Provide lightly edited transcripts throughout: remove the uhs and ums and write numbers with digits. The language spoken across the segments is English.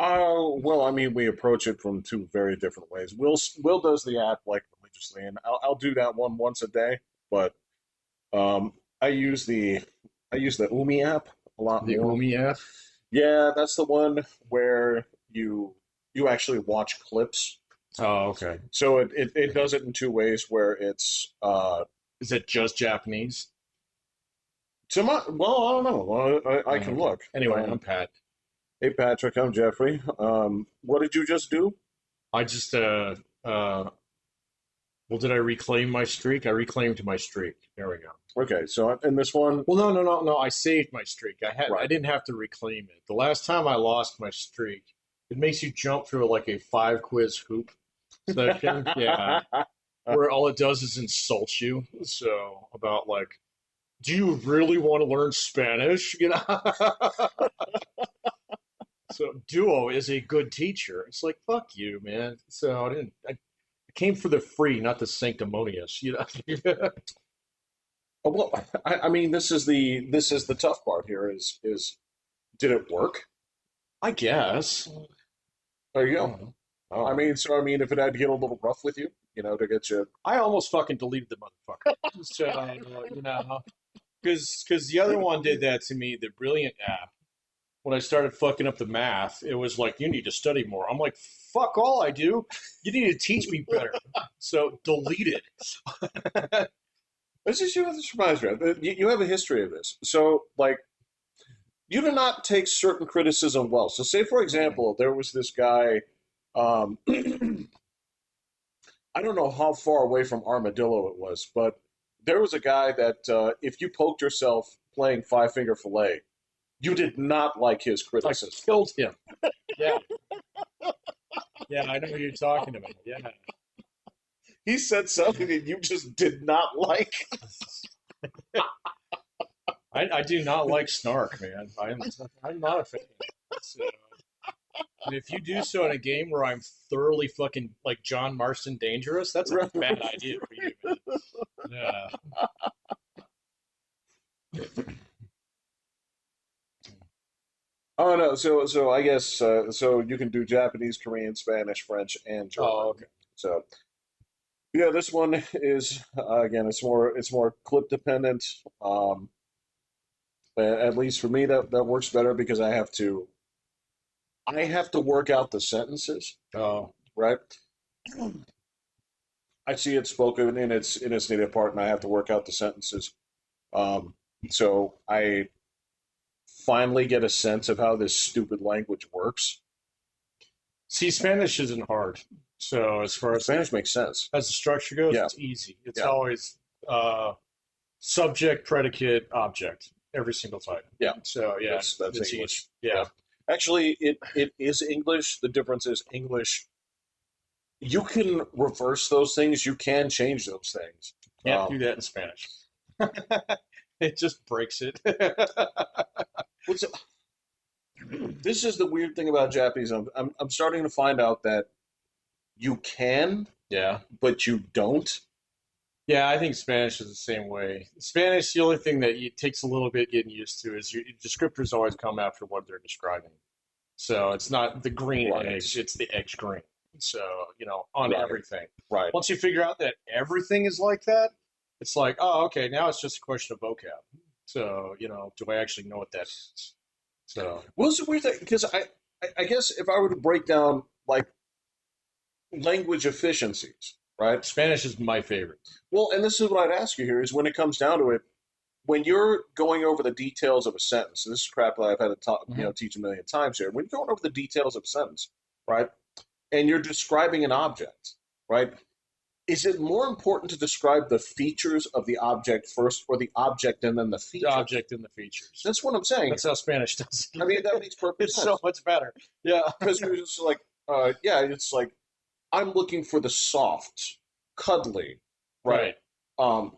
Well, I mean, we approach it from two very different ways. Will does the app like religiously, and I'll do that one once a day. But I use the Umi app a lot The more. Umi app? Yeah, that's the one where you actually watch clips. Oh, okay. So it does it in two ways, where it's Is it just Japanese? well, I don't know. I can Okay. look. Anyway, I'm Pat. Hey Patrick, I'm Jeffrey. What did you just do? I just well, did I reclaim my streak? I reclaimed my streak. There we go. Okay, so in this one, Well, no. I saved my streak. I right. didn't have to reclaim it. The last time I lost my streak, it makes you jump through like a 5 quiz hoop session. Yeah, where all it does is insult you. So about like, do you really want to learn Spanish? You know. So Duo is a good teacher. It's like fuck you, man. So I didn't. I came for the free, not the sanctimonious. You know. Well, I mean, this is the tough part here. Is did it work? I guess. There you I go. don't know. I Oh. mean, so I mean, if it had to get a little rough with you, to get you. I almost fucking deleted the motherfucker. So you know, because the other one did that to me. The Brilliant app. When I started fucking up the math, it was like you need to study more. I'm like, fuck all I do. You need to teach me better. So delete it. This is you. This reminds me. You have a history of this. So, like, you do not take certain criticism well. So, say for example, there was this guy. I don't know how far away from Armadillo it was, but there was a guy that if you poked yourself playing Five Finger Fillet, you did not like his I criticism. killed him. Yeah, yeah. I know what you're talking about. Yeah. He said something that you just did not like. I do not like Snark, man. I'm not a fan. So, and if you do so in a game where I'm thoroughly fucking like John Marston dangerous, that's a bad idea for you, man. Yeah. Oh no, so I guess so you can do Japanese, Korean, Spanish, French, and German. Oh, okay. So yeah, this one is again it's more clip dependent. At least for me that works better because I have to work out the sentences, Oh, right? I see it spoken in its native part, and I have to work out the sentences. Um, so I finally get a sense of how this stupid language works. see, Spanish isn't hard. So as far Spanish makes sense. as the structure goes, Yeah, it's easy. It's yeah, always subject, predicate, object every single time. yeah. So yeah, That's it's easy. English. Yeah, Yeah. Actually, it is English. The difference is English. You can reverse those things. You can change those things. can't do that in Spanish. It just breaks it. What's this is the weird thing about Japanese. I'm starting to find out that you can, Yeah. but you don't. Yeah, I think Spanish is the same way. Spanish, the only thing that it takes a little bit getting used to is your descriptors always come after what they're describing. So it's not the green Right. eggs, it's the eggs green. So, on Right. everything. Right. Once you figure out that everything is like that, it's like, oh, okay, now it's just a question of vocab. So, do I actually know what that is? So, What's the weird thing? Because I guess if I were to break down like language efficiencies, right? Spanish is my favorite. Well, and this is what I'd ask you here is when it comes down to it, when you're going over the details of a sentence, and this is crap that I've had to Hmm. teach a million times here. When you're going over the details of a sentence, right, and you're describing an object, right, is it more important to describe the features of the object first, or the object and then the The features? object and the features. That's what I'm saying. That's how Spanish does I mean, it. that makes perfect It's so sense much better. Yeah. because you're just like, yeah, it's like I'm looking for the soft, cuddly, right, Right. um,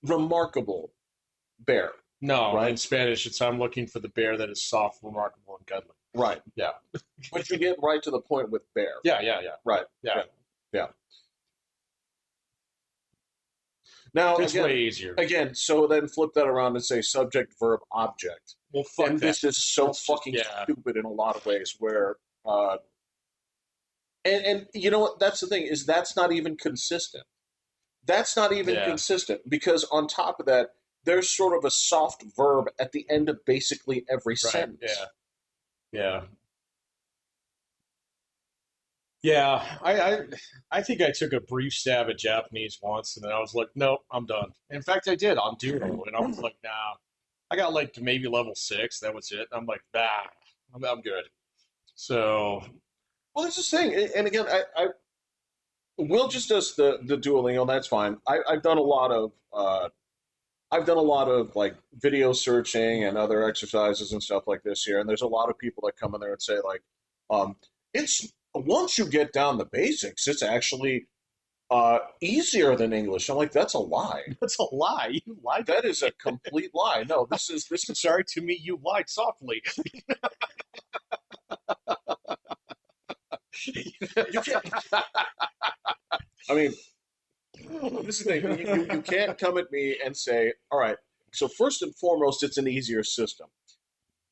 remarkable bear, No, in right, Spanish, it's I'm looking for the bear that is soft, remarkable, and cuddly. right. Yeah. But you get right to the point with bear, Yeah. right? Yeah. Yeah, yeah. Now It's again, way easier. so then flip that around and say subject, verb, object. Well, fuck And that. this is so It's just, fucking yeah. stupid in a lot of ways. Where And you know what? That's the thing is that's not even consistent. That's not even Yeah. consistent because on top of that, there's sort of a soft verb at the end of basically every Right. Yeah. sentence. Yeah. Yeah. I think I took a brief stab at Japanese once, and then I was like, nope, I'm done. In fact, I did on Duo, and I was like, nah. I got like to maybe level 6. That was it. I'm like, nah, I'm good. So Well, that's the thing, and again, Will just does the Duolingo, and that's fine. I've done a lot of I've done a lot of like video searching and other exercises and stuff like this here, and there's a lot of people that come in there and say like, it's once you get down the basics, it's actually easier than English. I'm like, that's a lie. that's a lie. You lied. That is a complete lie. No, this is Sorry to me. You lied softly. you can't. I mean, this is the thing. You can't come at me and say, all right. So first and foremost, it's an easier system.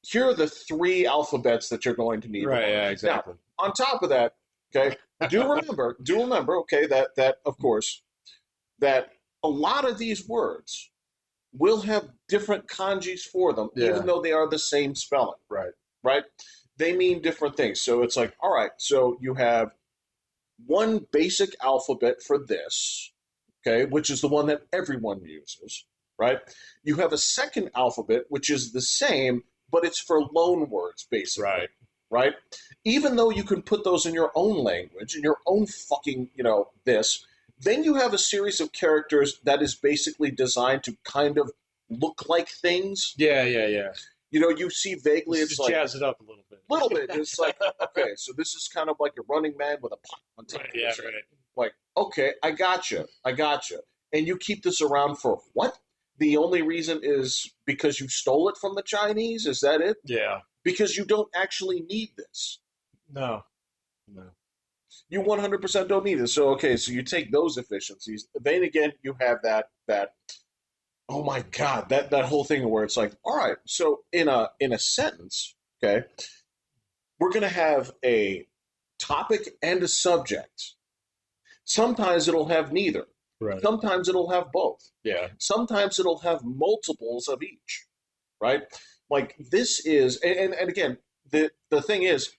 Here are the three alphabets that you're going to need to Right. learn. Yeah. Exactly. Now, on top of that, okay, do remember, okay, that of course, that a lot of these words will have different kanjis for them, Yeah. even though they are the same spelling, Right. right? They mean different things. So it's like, all right, so you have one basic alphabet for this, okay, which is the one that everyone uses, right? You have a second alphabet, which is the same, but it's for loan words, basically, Right. right? Even though you can put those in your own language, in your own fucking, this, then you have a series of characters that is basically designed to kind of look like things. Yeah. Yeah. Yeah. You see vaguely, Let's it's just like, jazz it up a little bit. little bit. It's like, okay, so this is kind of like a running man with a pot on top Right. of Yeah. his head. Right. Like, okay, I got you. And you keep this around for what? The only reason is because you stole it from the Chinese? Is that it? Yeah. Because you don't actually need this. No. No. You 100% don't need it. So, okay, so you take those efficiencies. Then again, you have that oh my god, that whole thing where it's like, all right, so in a sentence, okay, we're going to have a topic and a subject. Sometimes it'll have neither. Right. Sometimes it'll have both. Yeah. Sometimes it'll have multiples of each, right? Like this is, and again, the thing is,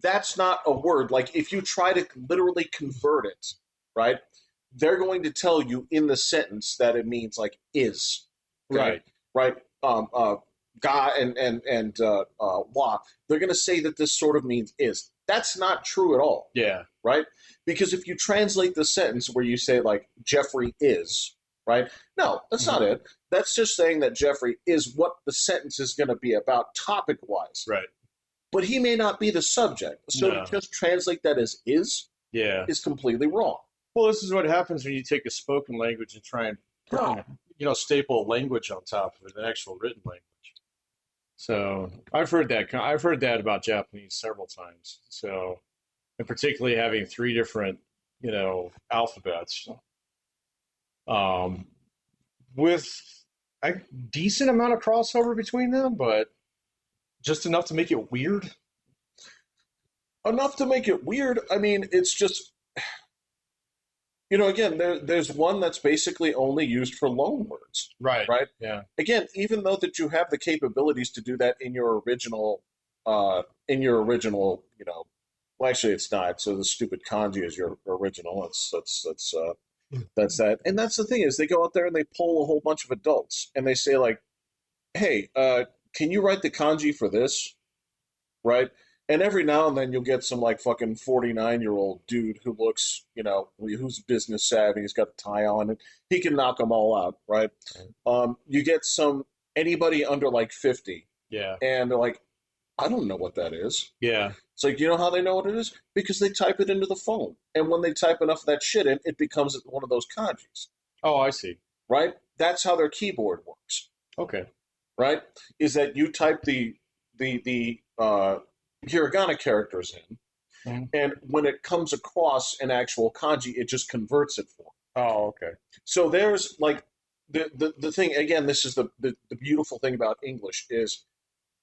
that's not a word. Like if you try to literally convert it, right? They're going to tell you in the sentence that it means like is, okay? Right. Right? Ga and wa. They're going to say that this sort of means is. That's not true at all, Yeah. right? Because if you translate the sentence where you say like Jeffrey is, right? No, that's not it. That's just saying that Jeffrey is what the sentence is going to be about topic wise. Right. But he may not be the subject. So No. to just translate that as Yeah. is completely wrong. Well, this is what happens when you take a spoken language and try and staple a language on top of it, an actual written language. So I've heard that. I've heard that about Japanese several times. So, and particularly having three different, alphabets, um, with a decent amount of crossover between them, but just enough to make it weird. Enough to make it weird. I mean, it's just, again, there's one that's basically only used for loan words, Right. right? Yeah. Again, even though that you have the capabilities to do that in your original, well, actually, it's not. So the stupid kanji is your original. That's that. And that's the thing is they go out there and they poll a whole bunch of adults and they say like, hey, can you write the kanji for this? Right? And every now and then you'll get some like fucking 49-year-old dude who looks, who's business savvy, he's got a tie on, and he can knock them all out, right? You get anybody under like 50, Yeah. and they're like, I don't know what that is. Yeah. It's like, you know how they know what it is? Because they type it into the phone. And when they type enough of that shit in, it becomes one of those kanjis, Oh, I see. right? That's how their keyboard works, Okay. right? Is that you type the hiragana characters in, and when it comes across an actual kanji, it just converts it for them. Oh, okay. So there's like the thing again. This is the beautiful thing about English is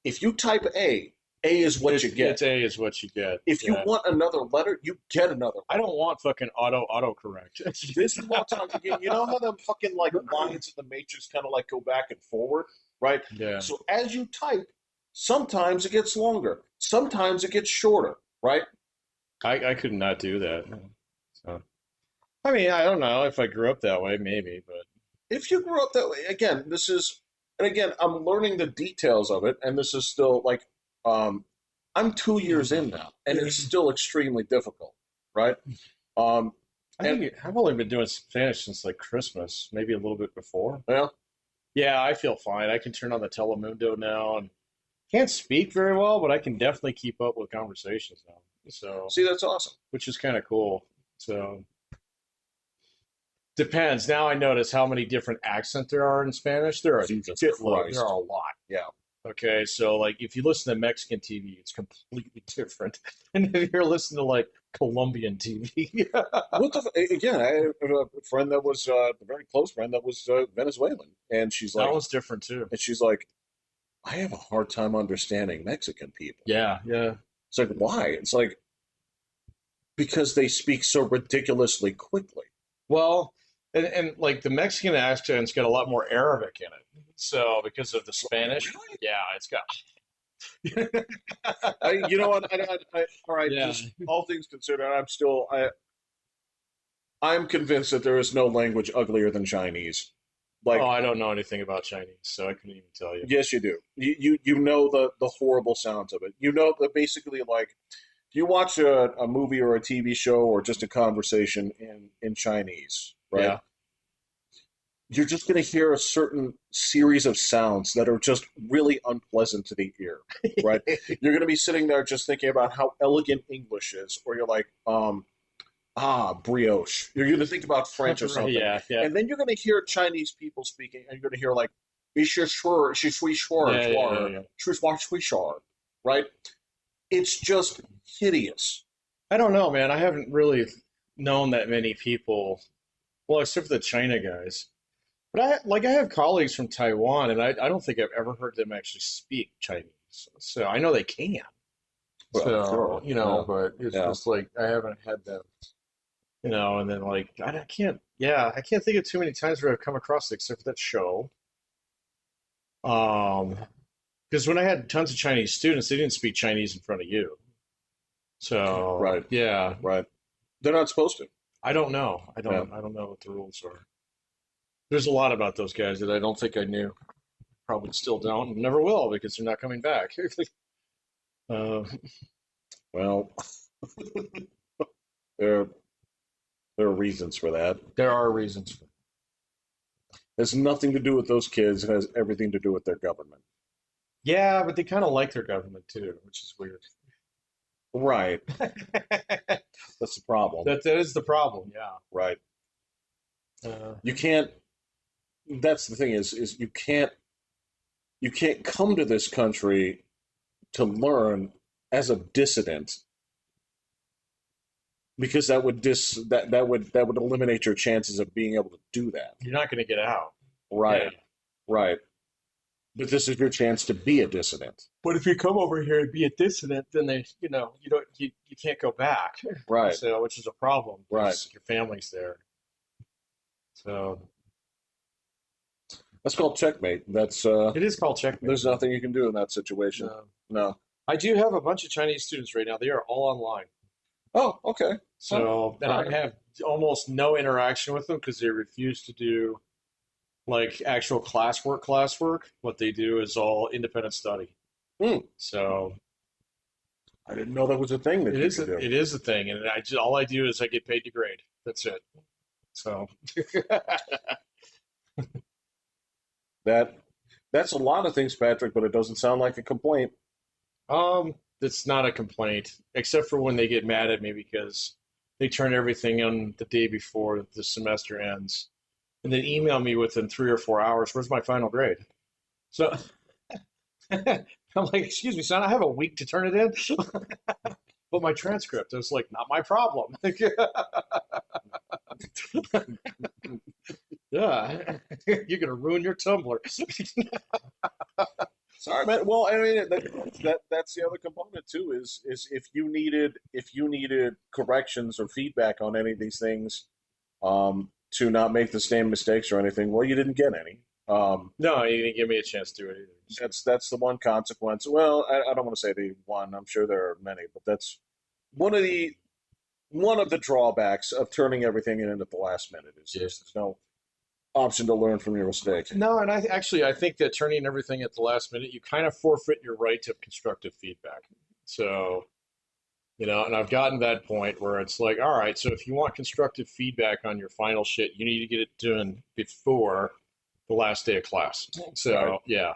if you type A A is what you get. It's A is what you get. If you want another letter, you get another I letter. don't want fucking autocorrect. This is what I'm talking about. You know how them fucking like lines in the matrix kind of like go back and forward, right? Yeah. So as you type, sometimes it gets longer, sometimes it gets shorter, right? I could not do that. So I mean, I don't know if I grew up that way, maybe, but If you grew up that way, again, this is, and again, I'm learning the details of it, and this is still like, um, I'm 2 years in now, and it's still extremely difficult, right? Um, I and think I've only been doing Spanish since like Christmas, maybe a little bit before. yeah, Yeah, I feel fine. I can turn on the Telemundo now and can't speak very well, but I can definitely keep up with conversations now. So, see, that's awesome. which is kind of cool. So, depends. Now I notice how many different accents there are in Spanish. There are a Jesus shitload. Christ. There are a lot. Yeah. Okay, so like if you listen to Mexican TV, it's completely different. And if you're listening to like Colombian TV, What the again? I have a friend that was a very close friend that was Venezuelan, and that one's different too. she's like, I have a hard time understanding Mexican people. Yeah, yeah. It's like, why? It's like because they speak so ridiculously quickly. Well, and like the Mexican accent's got a lot more Arabic in it. So because of the Spanish, Really? yeah, it's got You know what? All right, yeah. just all things considered, I'm convinced that there is no language uglier than Chinese. Oh, Like, I don't know anything about Chinese, so I couldn't even tell you. yes, you do. You know the horrible sounds of it. You know that basically like if you watch a movie or a TV show or just a conversation in Chinese, right? Yeah. You're just going to hear a certain series of sounds that are just really unpleasant to the ear, right? You're going to be sitting there just thinking about how elegant English is, or you're like, brioche. You're going to think about French or something, Yeah, yeah. and then you're going to hear Chinese people speaking, and you're going to hear like, Yeah. right? It's just hideous. I don't know, man. I haven't really known that many people, well, except for the China guys. But I have colleagues from Taiwan, and I don't think I've ever heard them actually speak Chinese. So I know they can. Well, So, sure, yeah, but it's yeah. just like I haven't had them, and then like I can't, yeah, I can't think of too many times where I've come across it except for that show. Um, because when I had tons of Chinese students, they didn't speak Chinese in front of you. So, Right, yeah, right. They're not supposed to. I don't know. Yeah. I don't know what the rules are. There's a lot about those guys that I don't think I knew. Probably still don't, and never will because they're not coming back. uh, Well, there there are reasons for that. there are reasons for. It has nothing to do with those kids. It has everything to do with their government. Yeah, but they kind of like their government too, which is weird. Right. That's the problem. That is the problem. Yeah. Right. Uh, You can't. That's the thing is you can't come to this country to learn as a dissident because that would eliminate your chances of being able to do that. you're not going to get out. Right. Yeah. Right. But this is your chance to be a dissident. But if you come over here and be a dissident, then you can't go back. Right. So, which is a problem. Right. Your family's there. So That's called checkmate. That's it is called checkmate. there's nothing you can do in that situation. No. No. I do have a bunch of Chinese students right now. They are all online. Oh, okay. So, and I Alright. have almost no interaction with them because they refuse to do like actual classwork. What they do is all independent study. Hmm. So I didn't know that was a thing that you could do. it is a thing, and all I do is I get paid to grade. That's it. So That that's a lot of things, Patrick, but it doesn't sound like a complaint. it's not a complaint, except for when they get mad at me because they turn everything in the day before the semester ends, and then email me within 3 or 4 hours. Where's my final grade? So I'm like, excuse me, son, I have a week to turn it in. But my transcript, I was like, not my problem. Yeah, you're gonna ruin your Tumblr. Sorry, man. Well, I mean that's the other component too. Is if you needed corrections or feedback on any of these things, to not make the same mistakes or anything, well, you didn't get any. No, you didn't give me a chance to do it either. That's the one consequence. Well, I don't want to say the one. I'm sure there are many, but that's one of the one of the drawbacks of turning everything in at the last minute is there's no option to learn from your mistake. No, and I think that turning everything at the last minute, you kind of forfeit your right to constructive feedback. So, and I've gotten to that point where it's like, all right, so if you want constructive feedback on your final shit, you need to get it done before the last day of class. So, Right. yeah.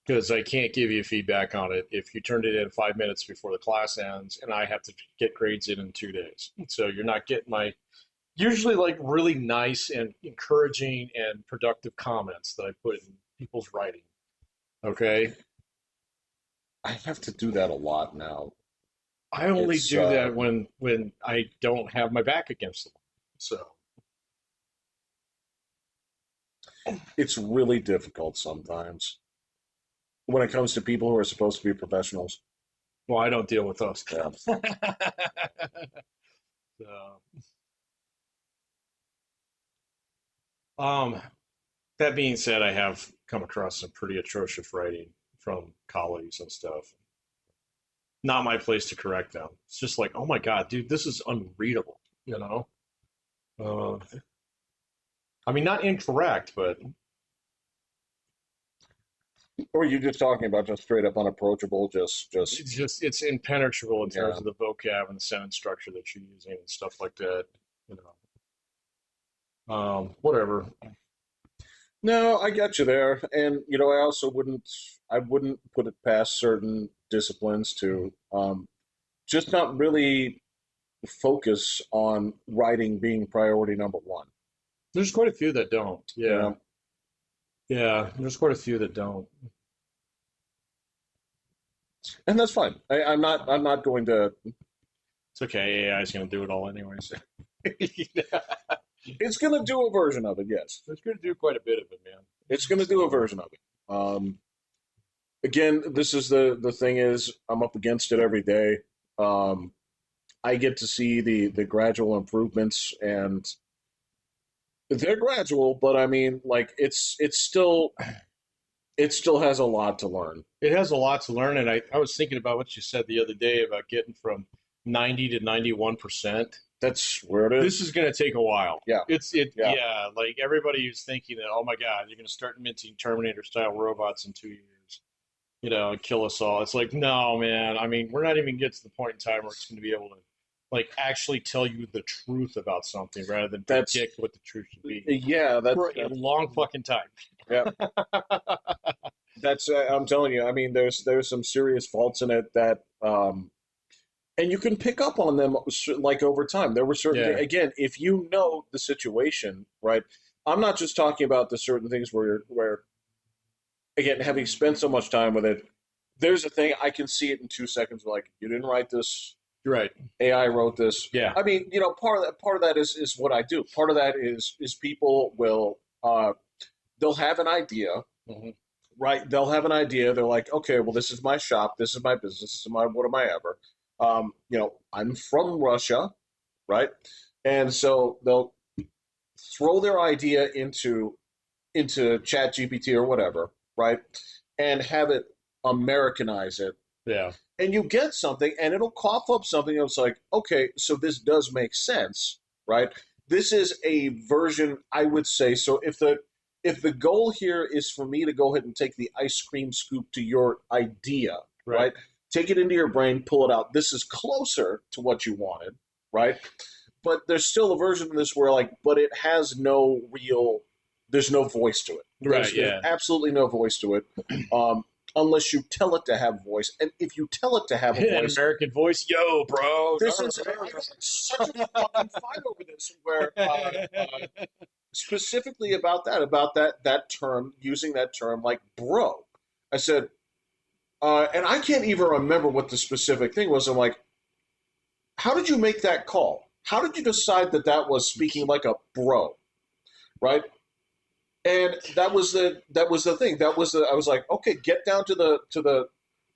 Because I can't give you feedback on it if you turned it in 5 minutes before the class ends, and I have to get grades in 2 days. So you're not getting my usually like really nice and encouraging and productive comments that I put in people's writing. Okay, I have to do that a lot now. I only It's do that when I don't have my back against the wall. So it's really difficult sometimes when it comes to people who are supposed to be professionals. well, I don't deal with those. Yeah. So, um, that being said, I have come across some pretty atrocious writing from colleagues and stuff. Not my place to correct them. It's just like, oh my God, dude, this is unreadable, you know? Uh, I mean, not incorrect, but Or are you just talking about just straight up unapproachable, it's impenetrable in terms yeah. of the vocab and the sentence structure that you're using and stuff like that, you whatever. No, I get you there. And I also wouldn't put it past certain disciplines to just not really focus on writing being priority number one. There's quite a few that don't. You Yeah. know? Yeah. There's quite a few that don't. And that's fine. I'm not going to It's okay. AI is going to do it all anyways. it's gonna do a version of it, yes. It's going to do quite a bit of it, man. It's gonna do a version of it. Again, this is the thing is I'm up against it every day. Um, I get to see the gradual improvements, and they're gradual, but I mean, like it still has a lot to learn. It has a lot to learn, and I was thinking about what you said the other day about getting from 90 to 91%. That's where it This is. is going to take a while. Yeah, yeah. Yeah, like everybody who's thinking that, oh my God, you're going to start minting Terminator style robots in 2 years, and kill us all. It's like, no, man. I mean, we're not even get to the point in time where it's going to be able to like actually tell you the truth about something rather than That's predict what the truth should be yeah. for a long fucking time. Yeah. That's I'm telling you. I mean, there's some serious faults in it that and you can pick up on them like over time. There were certain Yeah. again, if you know the situation, right? I'm not just talking about the certain things where again, having spent so much time with it, there's a thing I can see it in 2 seconds. Like you didn't write this, You're right. AI wrote this. Yeah. I mean, part of that is what I do. Part of that is people will they'll have an idea, Mhm. right? They'll have an idea. They're like, okay, well, this is my shop. This is my business. This is my what am I ever? I'm from Russia, right? And so they'll throw their idea into Chat GPT or whatever, right? And have it Americanize it. Yeah. And you get something, and it'll cough up something that's like, okay, so this does make sense, right? This is a version, I would say. So if the goal here is for me to go ahead and take the ice cream scoop to your idea, right? Take it into your brain, pull it out. This is closer to what you wanted, right? But there's still a version of this where but it has there's no voice to it. Right. There's absolutely no voice to it. Unless you tell it to have voice. And if you tell it to have a An voice, American voice, yo, bro. this is I got such a fucking fight over this where specifically about that term, using that term like bro. I said, and I can't even remember what the specific thing was. I'm like, how did you make that call? How did you decide that was speaking like a bro, right? And that was the thing. I was like, okay, get down to the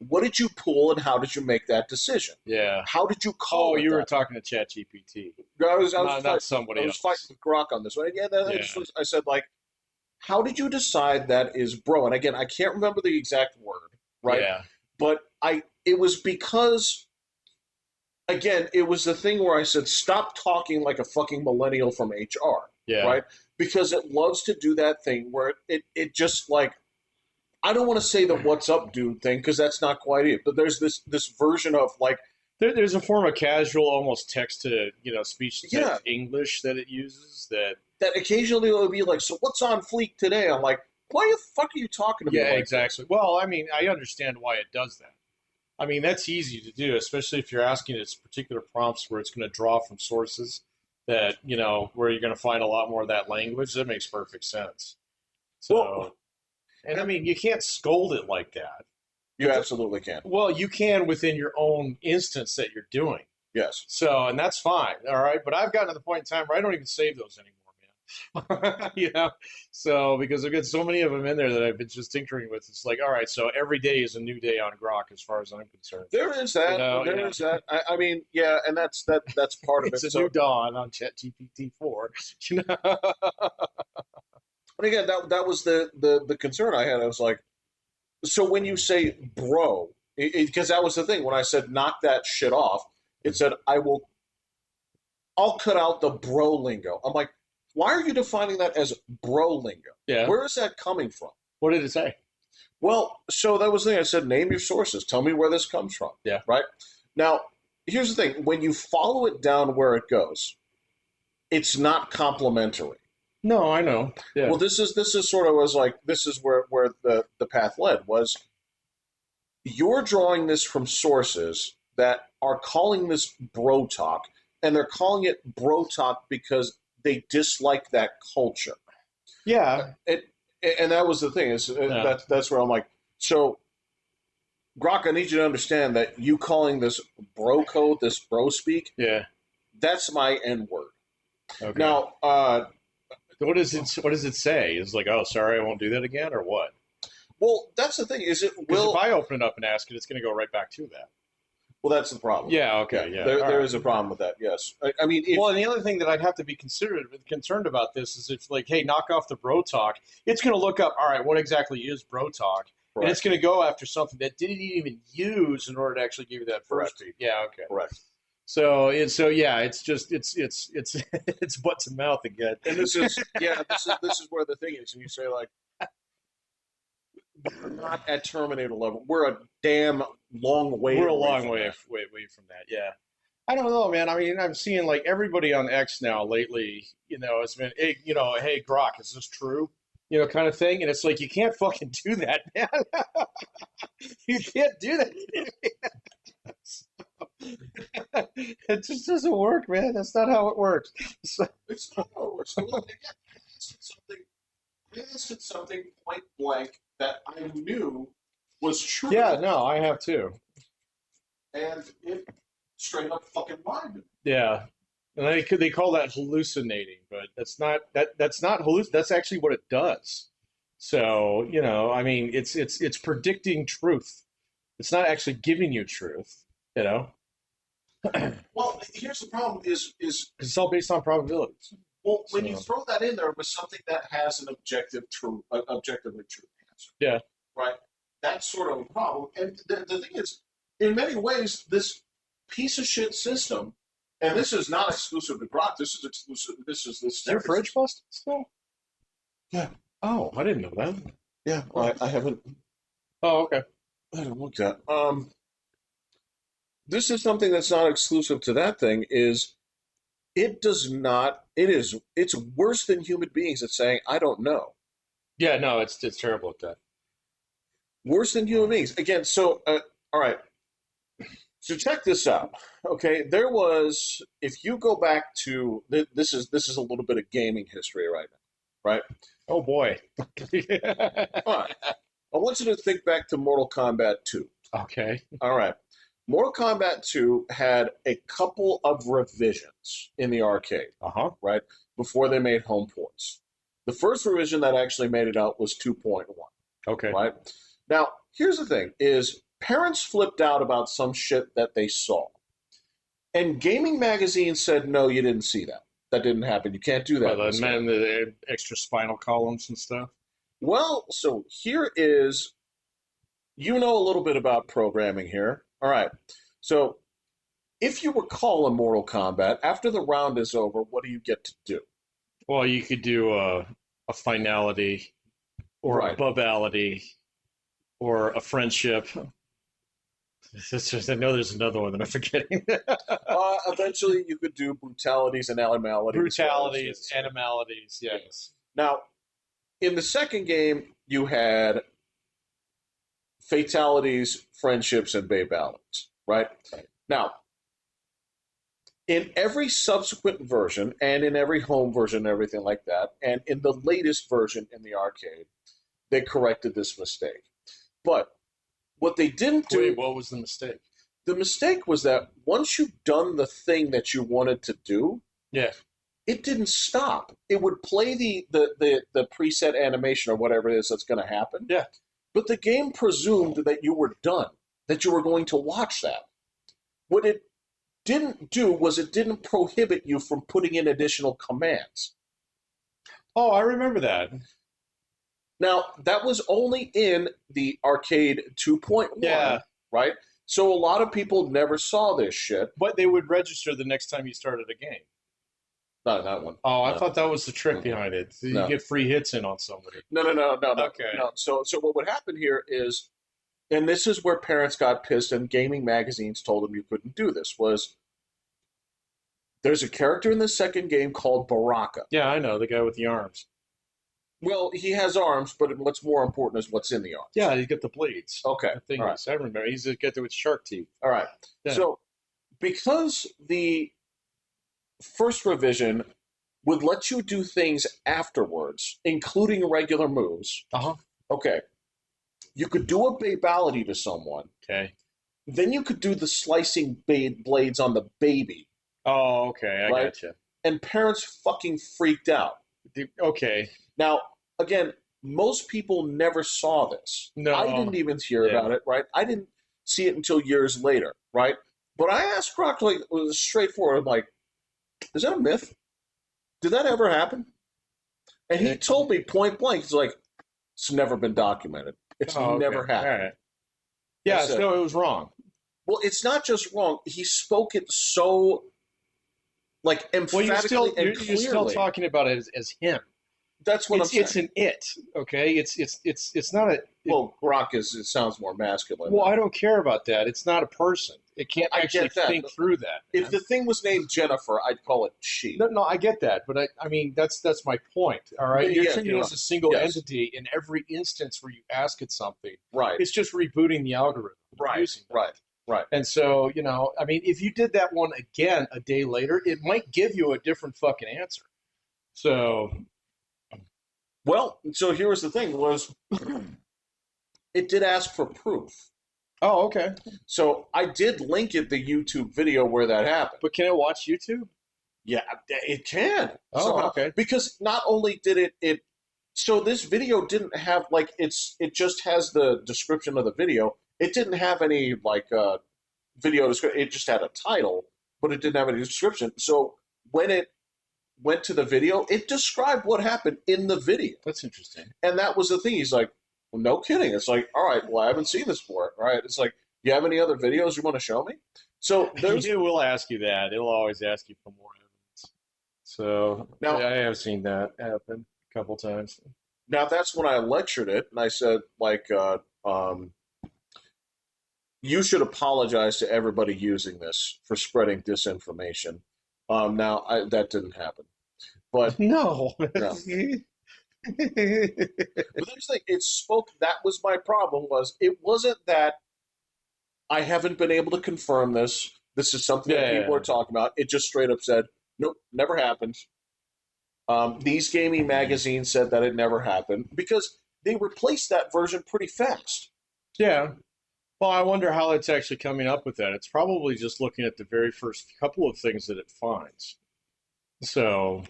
what did you pull and how did you make that decision? Yeah. How did you Oh, call it you were that? talking to ChatGPT, I was not I somebody was fighting else. with Grok on this one. Yeah, Yeah. I said like, how did you decide that is bro? And again, I can't remember the exact word, right? Yeah. But it was because again, it was the thing where I said, stop talking like a fucking millennial from HR, Yeah. right? Because it loves to do that thing where it just like, I don't want to say the what's up dude thing because that's not quite it, but there's this version of like, There's a form of casual, almost text to speech to yeah, text English that it uses. That that occasionally it'll be like, so what's on fleek today? I'm like, why the fuck are you talking to me yeah, like this? exactly. Well, I mean, I understand why it does that. I mean, that's easy to do, especially if you're asking its particular prompts where it's going to draw from sources that where you're going to find a lot more of that language. That makes perfect sense. Well, So, and I and mean, you can't scold it like that. you absolutely can. Well, you can within your own instance that you're doing. Yes. So, and that's fine. All right. But I've gotten to the point in time where I don't even save those anymore, man. So because I've got so many of them in there that I've been just tinkering with. It's like, all right, so every day is a new day on Grok as far as I'm concerned. There is that. There Yeah. is that. I mean, yeah, and that's part of It's it. a So, new dawn on ChatGPT 4. You know? but again, that was the concern I had. I was like, so when you say bro, because that was the thing when I said knock that shit off, it said I'll cut out the bro lingo. I'm like, why are you defining that as bro lingo? Yeah. Where is that coming from? What did it say? Well, so that was the thing. I said, name your sources. Tell me where this comes from. Yeah. Right? Now, here's the thing. When you follow it down where it goes, it's not complimentary. No, I know. Yeah. Well, this is sort of was like this is where the path led was you're drawing this from sources that are calling this bro talk, and they're calling it bro talk because they dislike that culture. Yeah. It, and that was the thing is Yeah. that's where I'm like, so Grok, I need you to understand that you calling this bro code, this bro speak, Yeah. that's my N word. Okay. Now, What does it say? It's like, oh, sorry, I won't do that again, or what? well, that's the thing is it Because if will. I open it up and ask it, it's going to go right back to that. Well, that's the problem. Yeah. Yeah, Okay. Yeah. there All there right. is a problem with that. Yes, I mean, if Well, and the other thing that I'd have to be concerned about this is if, like, hey, knock off the bro talk, it's going to look up, all right, what exactly is bro talk? And it's correct, going to go after something that didn't even use in order to actually give you that first correct, beat. Yeah, okay. correct. So yeah, it's just it's it's butt to mouth again. And this is yeah, this is where the thing is, and you say like we're not at Terminator level. We're a damn long way We're a away long from way that. away from that. Yeah. I don't know, man. I mean, I'm seeing like everybody on X now lately. It's been, hey, hey, Grok, is this true? Kind of thing. And it's like you can't fucking do that, man. You can't do that. It just doesn't work, man. That's not how it works. So, It's not how it works. So look, again, I asked it something point blank that I knew was yeah, true, no, I have too. and it straight up fucking lied to me. Yeah, and they call that hallucinating, but that's not halluc. That's actually what it does. So I mean, it's predicting truth. It's not actually giving you truth. You know, because Well, here's the problem: is it's all based on probabilities. well, when you So throw that in there with something that has an objectively true answer, yeah, right? That's sort of a problem. And the thing is, in many ways, this piece of shit system, and this is not exclusive to Grok. This is exclusive. This is this is your stereo fridge system. busted still? Yeah, Oh, I didn't know that. yeah. Oh, I haven't. oh, okay. I haven't looked at. This is something that's not exclusive to that thing. Is it does not. It's worse than human beings at saying I don't know. Yeah, no, it's terrible at that. Worse than human beings. Again, so all right. So check this out. Okay, there was if you go back to this is a little bit of gaming history right now, right? Oh boy. All right. I want you to think back to Mortal Kombat 2. Okay. All right. Mortal Kombat 2 had a couple of revisions in the arcade, Uh huh. right? Before they made home ports. The first revision that actually made it out was 2.1, Okay. right? Now, here's the thing is parents flipped out about some shit that they saw. And gaming magazine said, no, you didn't see that. That didn't happen. You can't do that. Well, the extra spinal columns and stuff. Well, so here is, you know a little bit about programming here. All right. So if you recall in Mortal Kombat, after the round is over, what do you get to do? Well, you could do a finality or a Right. bubality or a friendship. I know there's another one that I'm forgetting. Eventually, you could do brutalities and animalities. Brutalities, animalities, yes. Now, in the second game, you had fatalities, friendships, and babalities, right? Now, in every subsequent version, and in every home version, and everything like that, and in the latest version in the arcade, they corrected this mistake. But what they didn't do. Wait, what was the mistake? The mistake was that once you've done the thing that you wanted to do, Yeah. it didn't stop. It would play the preset animation or whatever it is that's going to happen. Yeah. But the game presumed that you were done, that you were going to watch that. What it didn't do was it didn't prohibit you from putting in additional commands. Oh, I remember that. Now, that was only in the arcade 2.1, Yeah. right? So a lot of people never saw this shit. But they would register the next time you started a game. Not in that one. Oh, I No. thought that was the trick behind it. So you get free hits in on somebody. No. Okay. No. So what would happen here is, and this is where parents got pissed and gaming magazines told them you couldn't do this, was there's a character in the second game called Baraka. Yeah, I know, the guy with the arms. Well, he has arms, but what's more important is what's in the arms. Yeah, you get the blades. Okay. The All right. thingies. I remember. He's a get there with shark teeth. All right. Yeah. So because the first revision would let you do things afterwards, including regular moves. Uh-huh. Okay. You could do a babality to someone. Okay. Then you could do the slicing blades on the baby. Oh, okay. I Right? gotcha. And parents fucking freaked out. Okay. Now, again, most people never saw this. No. I didn't even hear about it, right? I didn't see it until years later, right? But I asked Croc, like, it was straightforward, like, is that a myth? Did that ever happen? And he told me point blank, he's like, it's never been documented. It's never happened. All right. Yeah, said, so it was wrong. Well, it's not just wrong. He spoke it so, like, emphatically and clearly. You're still talking about it as him. That's what I'm saying. It's an it, okay? It's not a... Well, Grok it sounds more masculine. Well, I don't care about that. It's not a person. It can't actually think through that. If the thing was named Jennifer, I'd call it she. No, I get that, but I mean that's my point. All right, you're treating it as a single entity in every instance where you ask it something. Right. It's just rebooting the algorithm. Right. Right. And so I mean, if you did that one again a day later, it might give you a different fucking answer. So. Well, so here was the thing: was it did ask for proof. Oh, okay. So I did link it the YouTube video where that happened. But can it watch YouTube? Yeah, it can. Oh, okay. Because not only did it so this video didn't have like it just has the description of the video. It didn't have any like video description. It just had a title, but it didn't have any description. So when it went to the video, it described what happened in the video. That's interesting. And that was the thing. He's like, well, no kidding. It's like, all right, well, I haven't seen this before. All right. It's like, you have any other videos you want to show me? So there's. It will ask you that. It'll always ask you for more evidence. So now, I have seen that happen a couple times. Now that's when I lectured it, and I said, like, you should apologize to everybody using this for spreading disinformation. That didn't happen. But no. But there's the thing, it spoke. That was my problem. It wasn't that I haven't been able to confirm this. This is something that people are talking about. It just straight up said, nope, never happened. These gaming magazines said that it never happened because they replaced that version pretty fast. Yeah. Well, I wonder how it's actually coming up with that. It's probably just looking at the very first couple of things that it finds. So,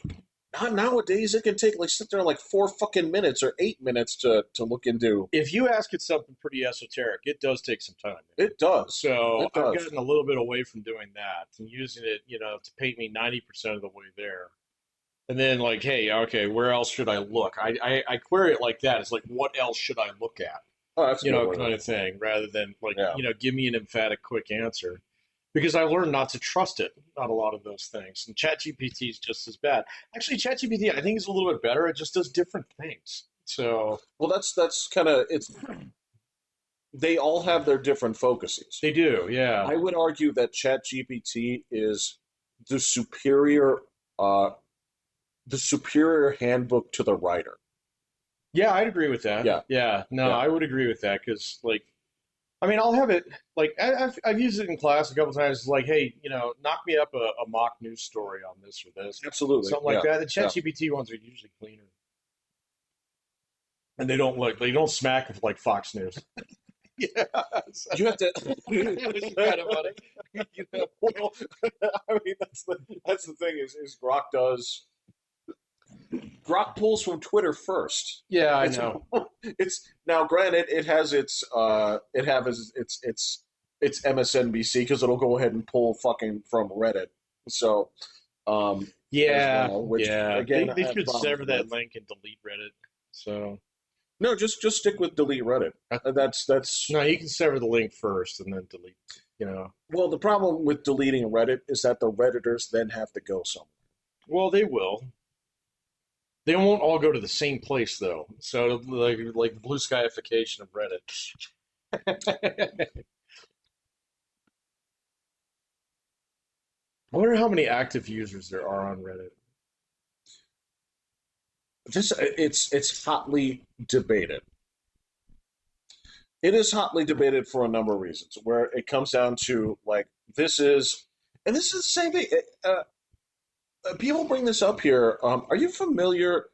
Not nowadays. It can take like sit there like 4 fucking minutes or 8 minutes to look into. If you ask it something pretty esoteric, it does take some time. It does. So It I've does. gotten a little bit away from doing that and using it, to paint me 90% of the way there. And then like, hey, okay, where else should I look? I query it like that. It's like, what else should I look at? Oh, that's a good word. Kind of thing, rather than like, Yeah. give me an emphatic, quick answer. Because I learned not to trust it on a lot of those things. And ChatGPT is just as bad. Actually, ChatGPT, I think, is a little bit better. It just does different things. So Well, that's kind of it's. They all have their different focuses. they do, yeah. I would argue that ChatGPT is the superior, uh, the superior handbook to the writer. Yeah, I'd agree with that. Yeah, Yeah, no, yeah. I would agree with that because, like, I mean, I'll have it, like, I've used it in class a couple times. Like, hey, knock me up a mock news story on this or this, Absolutely. something like Yeah, that. The yeah. ChatGPT ones are usually cleaner. And they don't smack with like Fox News. Yeah. You have to. It was kind of funny. Well, I mean, that's the thing is Grok pulls from Twitter first. Yeah, I It's know. it's now granted it has its MSNBC because it'll go ahead and pull fucking from Reddit. So as Yeah, well, which yeah. again They I have should problems sever that with. link and delete Reddit. So No, just stick with delete Reddit. I, That's no, you can sever the link first and then delete. well, the problem with deleting Reddit is that the Redditors then have to go somewhere. Well, they will. They won't all go to the same place though. So like blue skyification of Reddit. I wonder how many active users there are on Reddit. It's hotly debated. It is hotly debated for a number of reasons. Where it comes down to like this is, and this is the same thing. People bring this up here. Are you familiar?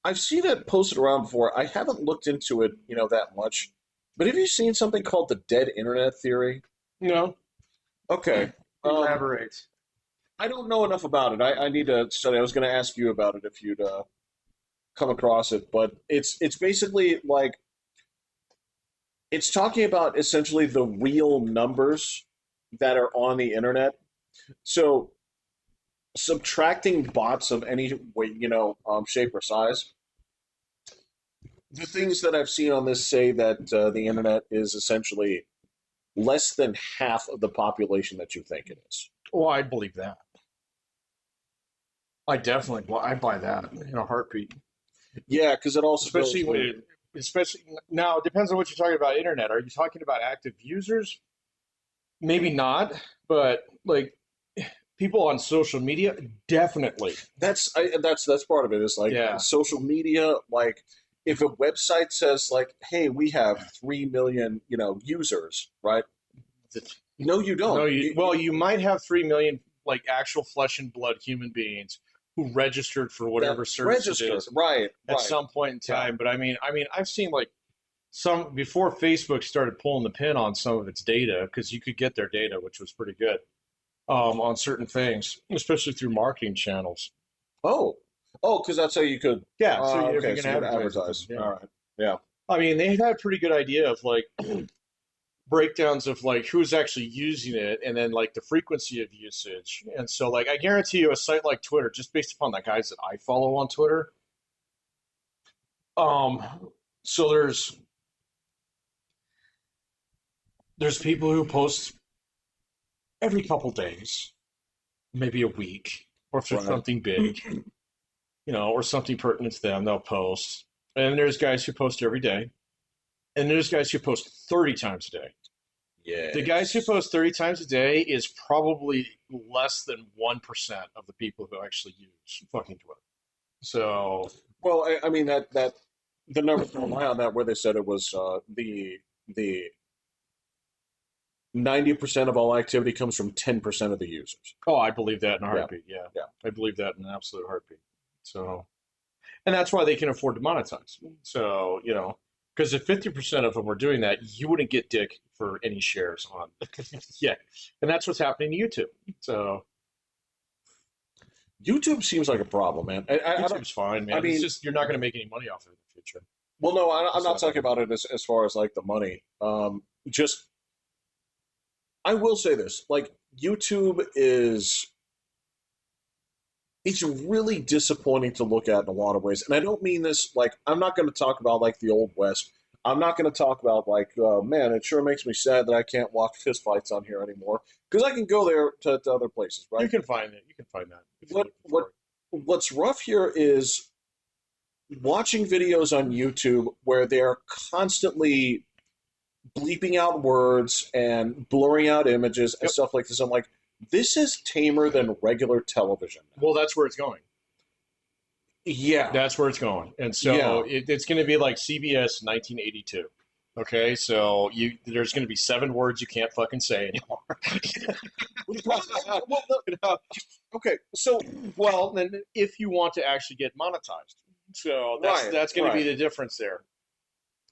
I've seen it posted around before. I haven't looked into it, that much. But have you seen something called the dead internet theory? No, Okay. Um, elaborate. I don't know enough about it. I need to study. I was going to ask you about it if you'd come across it, but it's basically like it's talking about essentially the real numbers that are on the internet. So subtracting bots of any way, shape or size. The things that I've seen on this say that the internet is essentially less than half of the population that you think it is. Oh, I'd believe that. I definitely, I buy that in a heartbeat. Yeah, because it also goes Especially with. when, especially now, it depends on what you're talking about. Internet. Are you talking about active users? Maybe not, but like people on social media, definitely. That's part of it. Is like Yeah. social media. Like if a website says like, "Hey, we have 3 million, users," right? No, you No, don't. you might have 3 million like actual flesh and blood human beings who registered for That whatever service it registered. is Right, at right. some point in Yeah. time. But I mean, I've seen like some before Facebook started pulling the pin on some of its data because you could get their data, which was pretty good on certain things, especially through marketing channels. Oh, oh, because that's how you could. Yeah, so if you're Okay, going so to you could advertise with them, advertise. yeah. All right. Yeah. I mean, they had a pretty good idea of like breakdowns of like who's actually using it and then like the frequency of usage. And so like I guarantee you a site like Twitter, just based upon the guys that I follow on Twitter, um, so there's people who post every couple days, maybe a week, or if there's Right. something big, or something pertinent to them, they'll post. And there's guys who post every day, and there's guys who post 30 times a day. The guys who Yes. post 30 times a day is probably less than 1% of the people who actually use fucking Twitter. So, Well, I mean that the numbers don't lie on that where they said it was the 90% of all activity comes from 10% of the users. oh, I believe that in a Yeah. heartbeat. Yeah. Yeah. I believe that in an absolute heartbeat. So, and that's why they can afford to monetize. So, because if 50% of them were doing that, you wouldn't get dick for any shares on. Yeah. And that's what's happening to YouTube. So, YouTube seems like a problem, man. I don't. YouTube's fine, I man. It's mean, just you're not going to make any money off of it in the future. well, no, I'm not So talking about it as far as like the money. Just I will say this: like YouTube is it's really disappointing to look at in a lot of ways. And I don't mean this like I'm not going to talk about like the old west. I'm not going to talk about like, man, it sure makes me sad that I can't watch fistfights on here anymore because I can go there to other places, you right? can find it. You can find that if you're What looking what for it. what's rough here is watching videos on YouTube where they're constantly bleeping out words and blurring out images and Yep. stuff like this. I'm like, this is tamer than regular television. Well, that's where it's going. Yeah, That's where it's going. And so yeah. it's going to be like CBS 1982. Okay, so there's going to be 7 words you can't fucking say anymore. Well, okay, so Well, then if you want to actually get monetized, so right, that's going to be right. the difference there.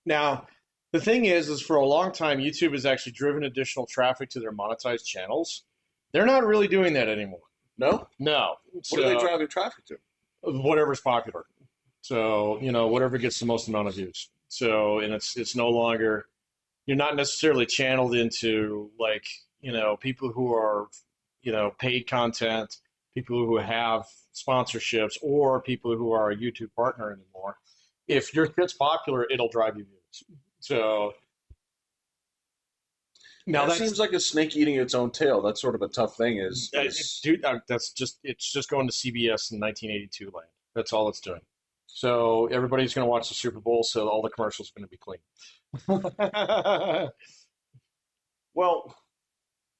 Now, the thing is for a long time, YouTube has actually driven additional traffic to their monetized channels. They're not really doing that anymore. No, No, what are they so driving traffic to? whatever's popular. So whatever gets the most amount of views. So and it's no longer you're not necessarily channeled into like people who are paid content, people who have sponsorships, or people who are a YouTube partner anymore. If your shit's popular, it'll drive you views. So now That that's seems like a snake eating its own tail. That's sort of a tough thing. dude, it's just going to CBS in 1982 land. That's all it's doing. So everybody's going to watch the Super Bowl, so all the commercials are going to be clean. Well,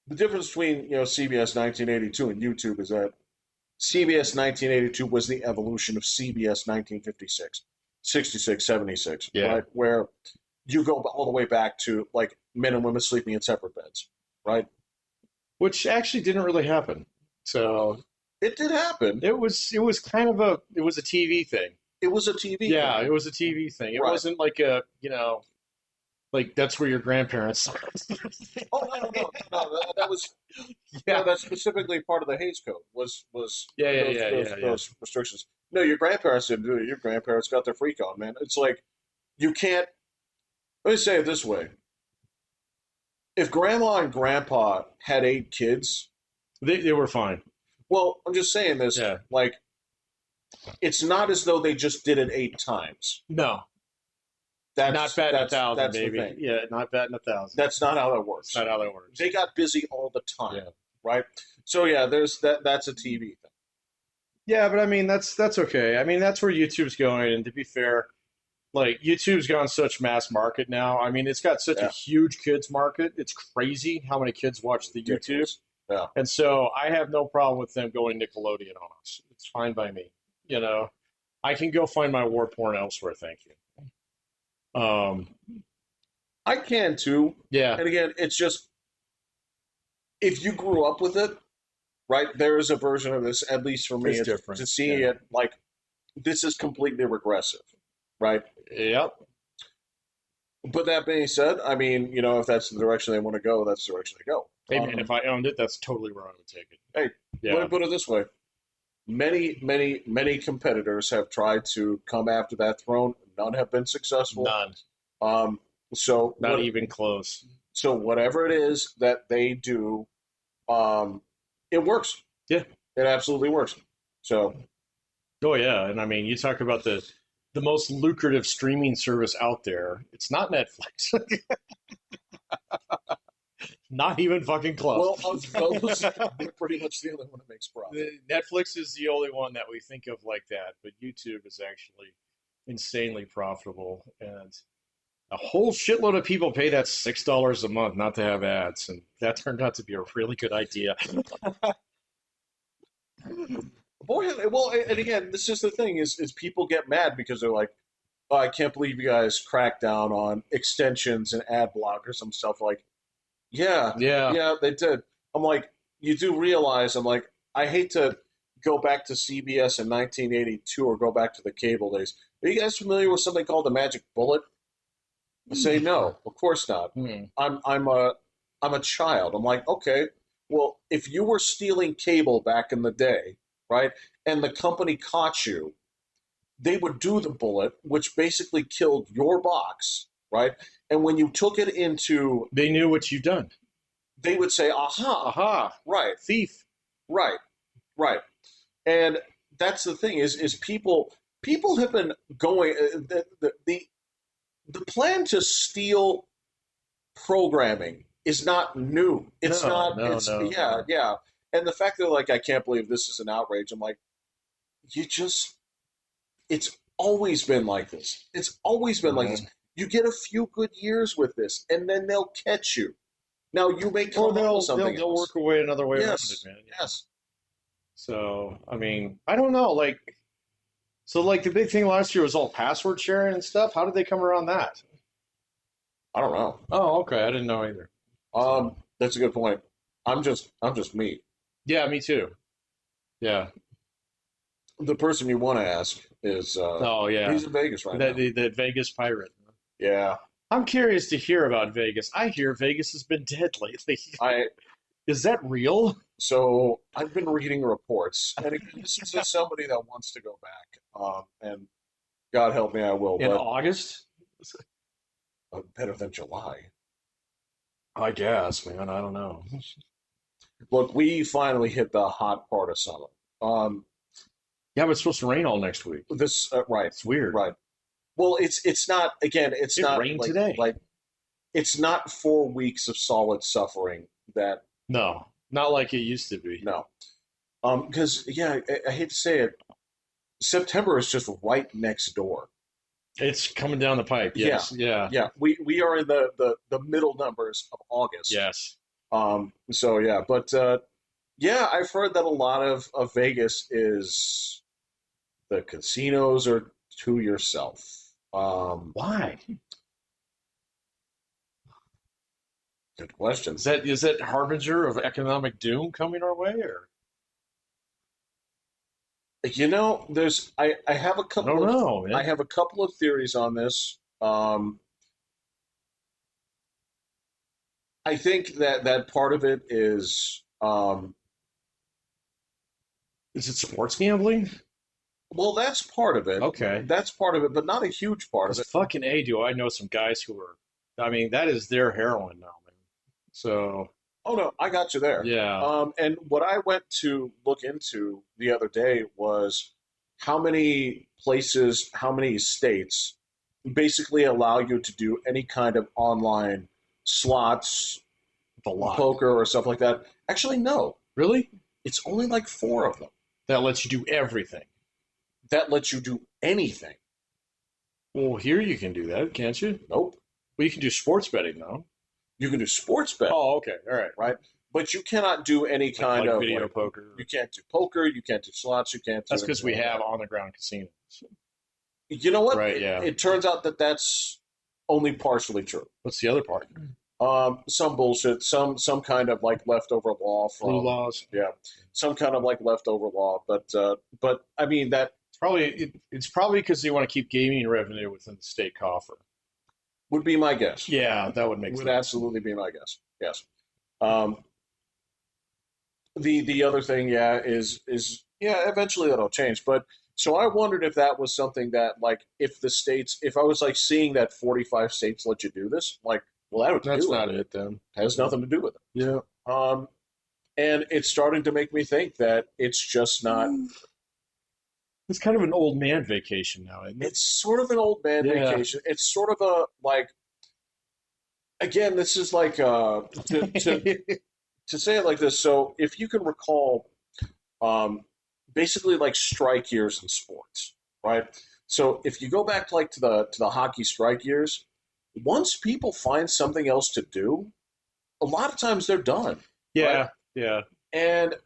the difference between CBS 1982 and YouTube is that CBS 1982 was the evolution of CBS 1956, 66, 76, Yeah. right? Where you go all the way back to like men and women sleeping in separate beds, right? Which actually didn't really happen. So It did happen. it was kind of it was a TV thing. It was a TV Yeah, thing, it was a TV thing. It right? wasn't like a like that's where your grandparents. Oh no, that was no, Yeah, that's specifically part of the Hays Code was yeah, yeah, those yeah, those yeah, yeah. those restrictions. No, your grandparents didn't do it. Your grandparents got their freak on, man. It's like you can't. Let me say it this way: if grandma and grandpa had 8 kids, They were fine. well, I'm just saying this. Yeah, Like, it's not as though they just did it 8 times. no, not That's batting a that's thousand, that's the baby. thing. Yeah, not batting a thousand. That's not how that It's works. not how that works. They got busy all the time, Yeah, right? So yeah, there's that. That's a TV thing. yeah, but I mean that's okay. I mean that's where YouTube's going, and to be fair, like YouTube's gone such mass market now. I mean, it's got such a Yeah, huge kids market. It's crazy how many kids watch the YouTube. ridiculous. Yeah. And so I have no problem with them going Nickelodeon on us. It's fine by me. You know, I can go find my war porn elsewhere. Thank you. I can too. Yeah, And again, it's just if you grew up with it, right? There is a version of this, at least for me, it's different. to see Yeah. it like this is completely regressive, right? Yep. But that being said, I mean, if that's the direction they want to go, that's the direction they go. Hey man, if I owned it, that's totally where I would take it. Hey, let Yeah. me put it this way: many competitors have tried to come after that throne. None have been successful. None. Um, so Not even close. so whatever it is that they do, it works. Yeah. It absolutely works. So Oh yeah, and I mean, you talk about the most lucrative streaming service out there. It's not Netflix. Not even fucking well, close. they're pretty much the only one that makes profit. Netflix is the only one that we think of like that, but YouTube is actually insanely profitable, and a whole shitload of people pay that $6 a month not to have ads, and that turned out to be a really good idea. Boy, well, and again, this is the thing: is people get mad because they're like, oh, I can't believe you guys cracked down on extensions and ad blockers and stuff. Like, yeah, Yeah, yeah, they did. I'm like, you do realize? I'm like, I hate to go back to CBS in 1982 or go back to the cable days. Are you guys familiar with something called the Magic Bullet? I say no, of course not. hmm. I'm a child. I'm like, okay, well, if you were stealing cable back in the day, right, and the company caught you, they would do the bullet, which basically killed your box, right? And when you took it into, They knew what you've done. they would say, "Aha, Aha, right, thief. right, right." And that's the thing is people have been going the plan to steal programming is not new. It's No, not. no, It's no, yeah, no. yeah. And the fact that like I can't believe this is an outrage. I'm like, you just. It's always been like this. It's always been like Yeah. this. You get a few good years with this, and then they'll catch you. Now you may Or come up with they'll something they'll else. work away another way around it, Yes, man. Yeah. yes. So I mean, I don't know. Like the big thing last year was all password sharing and stuff. How did they come around that? I don't know. Oh, okay. I didn't know either. So That's a good point. I'm just me. yeah, me too. Yeah. The person you want to ask is Oh yeah. he's in Vegas right That now. the Vegas pirate. Yeah, I'm curious to hear about Vegas. I hear Vegas has been dead lately. I Is that real? so I've been reading reports, and again, this is just somebody that wants to go back. And God help me, I will. In But August? better than July. I guess, man. I don't know. Look, we finally hit the hot part of summer. Um, Yeah, but it's supposed to rain all next week. this right, It's weird. right. Well, it's not again. It's It not rained today. like it's not 4 weeks of solid suffering that No, not like it used to be. no. Because yeah, I hate to say it, September is just right next door. It's coming down the pipe. Yeah, Yes. Yeah. yeah. We are in the middle numbers of August. Yes. So yeah, but yeah, I've heard that a lot of Vegas is the casinos are to yourself. Why? Good question. Is that harbinger of economic doom coming our way, or You know, I have a I don't couple of know, I man. have a couple of theories on this. I think that part of it is Is it sports gambling? well, that's part of it. Okay. That's part of it, but not a huge part of Because it. fucking A, do I know some guys who are, I mean, that is their heroin now, man. So, Oh no, I got you there. yeah. And what I went to look into the other day was how many places, how many states basically allow you to do any kind of online slots, A lot. poker, or stuff like that. Actually, no. Really? It's only like four of them That lets you do everything. that let you do anything. Well, here you can do that, can't you? Nope. Well, you can do sports betting, though. You can do sports bet, Oh, okay. All right. right? But you cannot do any Like, kind like of video like poker. you can't do poker, you can't do slots, you can't do That's because we anything like have that. on the ground casinos. You know what? Right, It, yeah. it turns out that that's only partially true. What's the other part? Some bullshit, some kind of like leftover law Blue from laws. yeah, some kind of like leftover law. But I mean that It's probably because they want to keep gaming revenue within the state coffer. would be my guess. Yeah, that would make Would sense. absolutely be my guess. Yes. Um, the other thing, yeah, is yeah, eventually that'll change. But so I wondered if that was something that like if the states, if I was like seeing that 45 states let you do this, like, well, that would That's do it. not it then. Has nothing to do with it. Yeah. And it's starting to make me think that it's just not. It's kind of an old man vacation now, isn't it? It's sort of an old man Yeah. vacation. It's sort of a like. Again, this is like to say it like this. So if you can recall, um, basically like strike years in sports, right? So if you go back like to the hockey strike years, once people find something else to do, a lot of times they're done, right? Yeah, yeah. And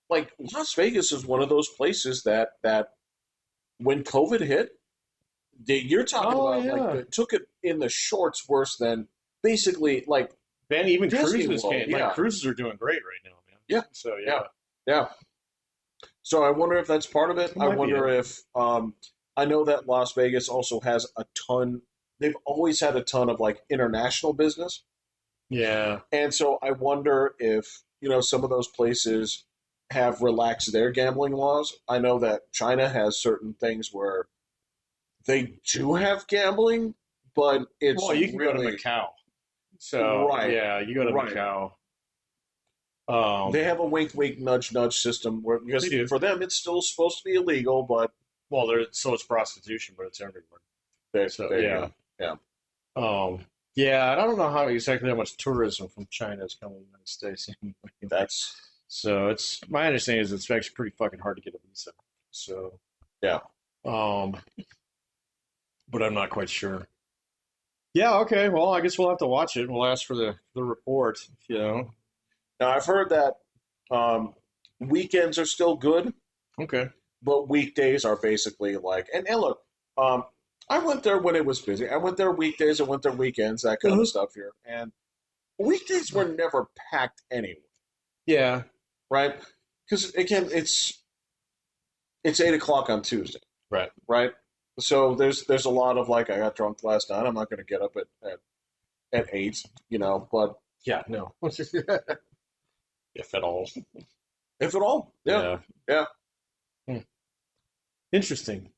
like Las Vegas is one of those places that when COVID hit, you're talking Oh, about like yeah. it took it in the shorts worse than basically like Man, even Disney cruises World, can't. yeah. Like cruises are doing great right now, man. Yeah, So yeah. Yeah. So I wonder if that's part of it. It I might be wonder it. if I know that Las Vegas also has a ton. They've always had a ton of like international business, Yeah. and so I wonder if some of those places have relaxed their gambling laws. I know that China has certain things where they do have gambling, but it's Well, you can go to really Macau. So right, yeah, you go to right. Macau. They have a wink, wink, nudge, nudge system where They because do. for them it's still supposed to be illegal, but Well, there so it's prostitution, but it's everywhere. So there you yeah. go. Yeah, Yeah, and I don't know how exactly how much tourism from China is coming to the United States anyway. that's So it's my understanding is it's actually pretty fucking hard to get a visa. So yeah. um, but I'm not quite sure. Yeah, okay. Well, I guess we'll have to watch it. We'll ask for the report, you know. Now I've heard that um, weekends are still good, Okay. but weekdays are basically like and look, um, I went there when it was busy. I went there weekdays. I went there weekends. That kind of Uh-huh. stuff here, and weekdays were never packed anyway, Yeah. right? Because again, it's 8 o'clock on Tuesday, Right. right? So there's a lot of like I got drunk last night. I'm not going to get up at 8, but Yeah. No. If at all. if at all, yeah, Yeah. yeah. Hmm. Interesting.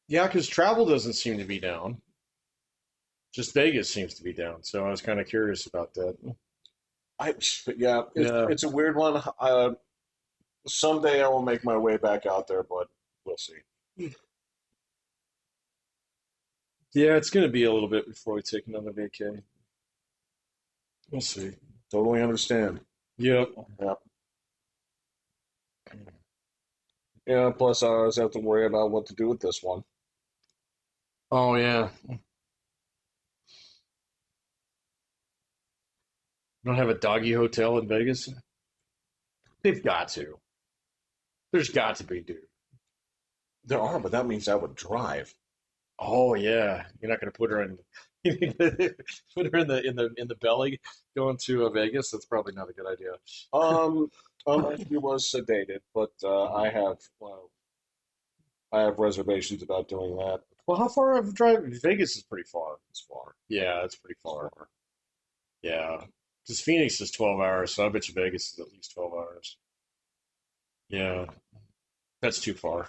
Yeah, because travel doesn't seem to be down. Just Vegas seems to be down. So I was kind of curious about that. I yeah, Yeah. it's a weird one. Someday I will make my way back out there, but we'll see. Yeah, it's going to be a little bit before we take another vacay. We'll see. Totally understand. Yep. Yeah, yeah. Plus, I always have to worry about what to do with this one. Oh, yeah. Don't have a doggy hotel in Vegas? They've got to. There's got to be, dude. There are, but that means I would drive. Oh yeah, you're not gonna put her in. Put her in the belly going to Vegas. That's probably not a good idea. Um, unless she was sedated, but I have reservations about doing that. Well, how far of a drive? Vegas is pretty far. It's far. Yeah, it's pretty It's far. far. Yeah, because Phoenix is 12 hours, so I bet you Vegas is at least 12 hours. Yeah, that's too far.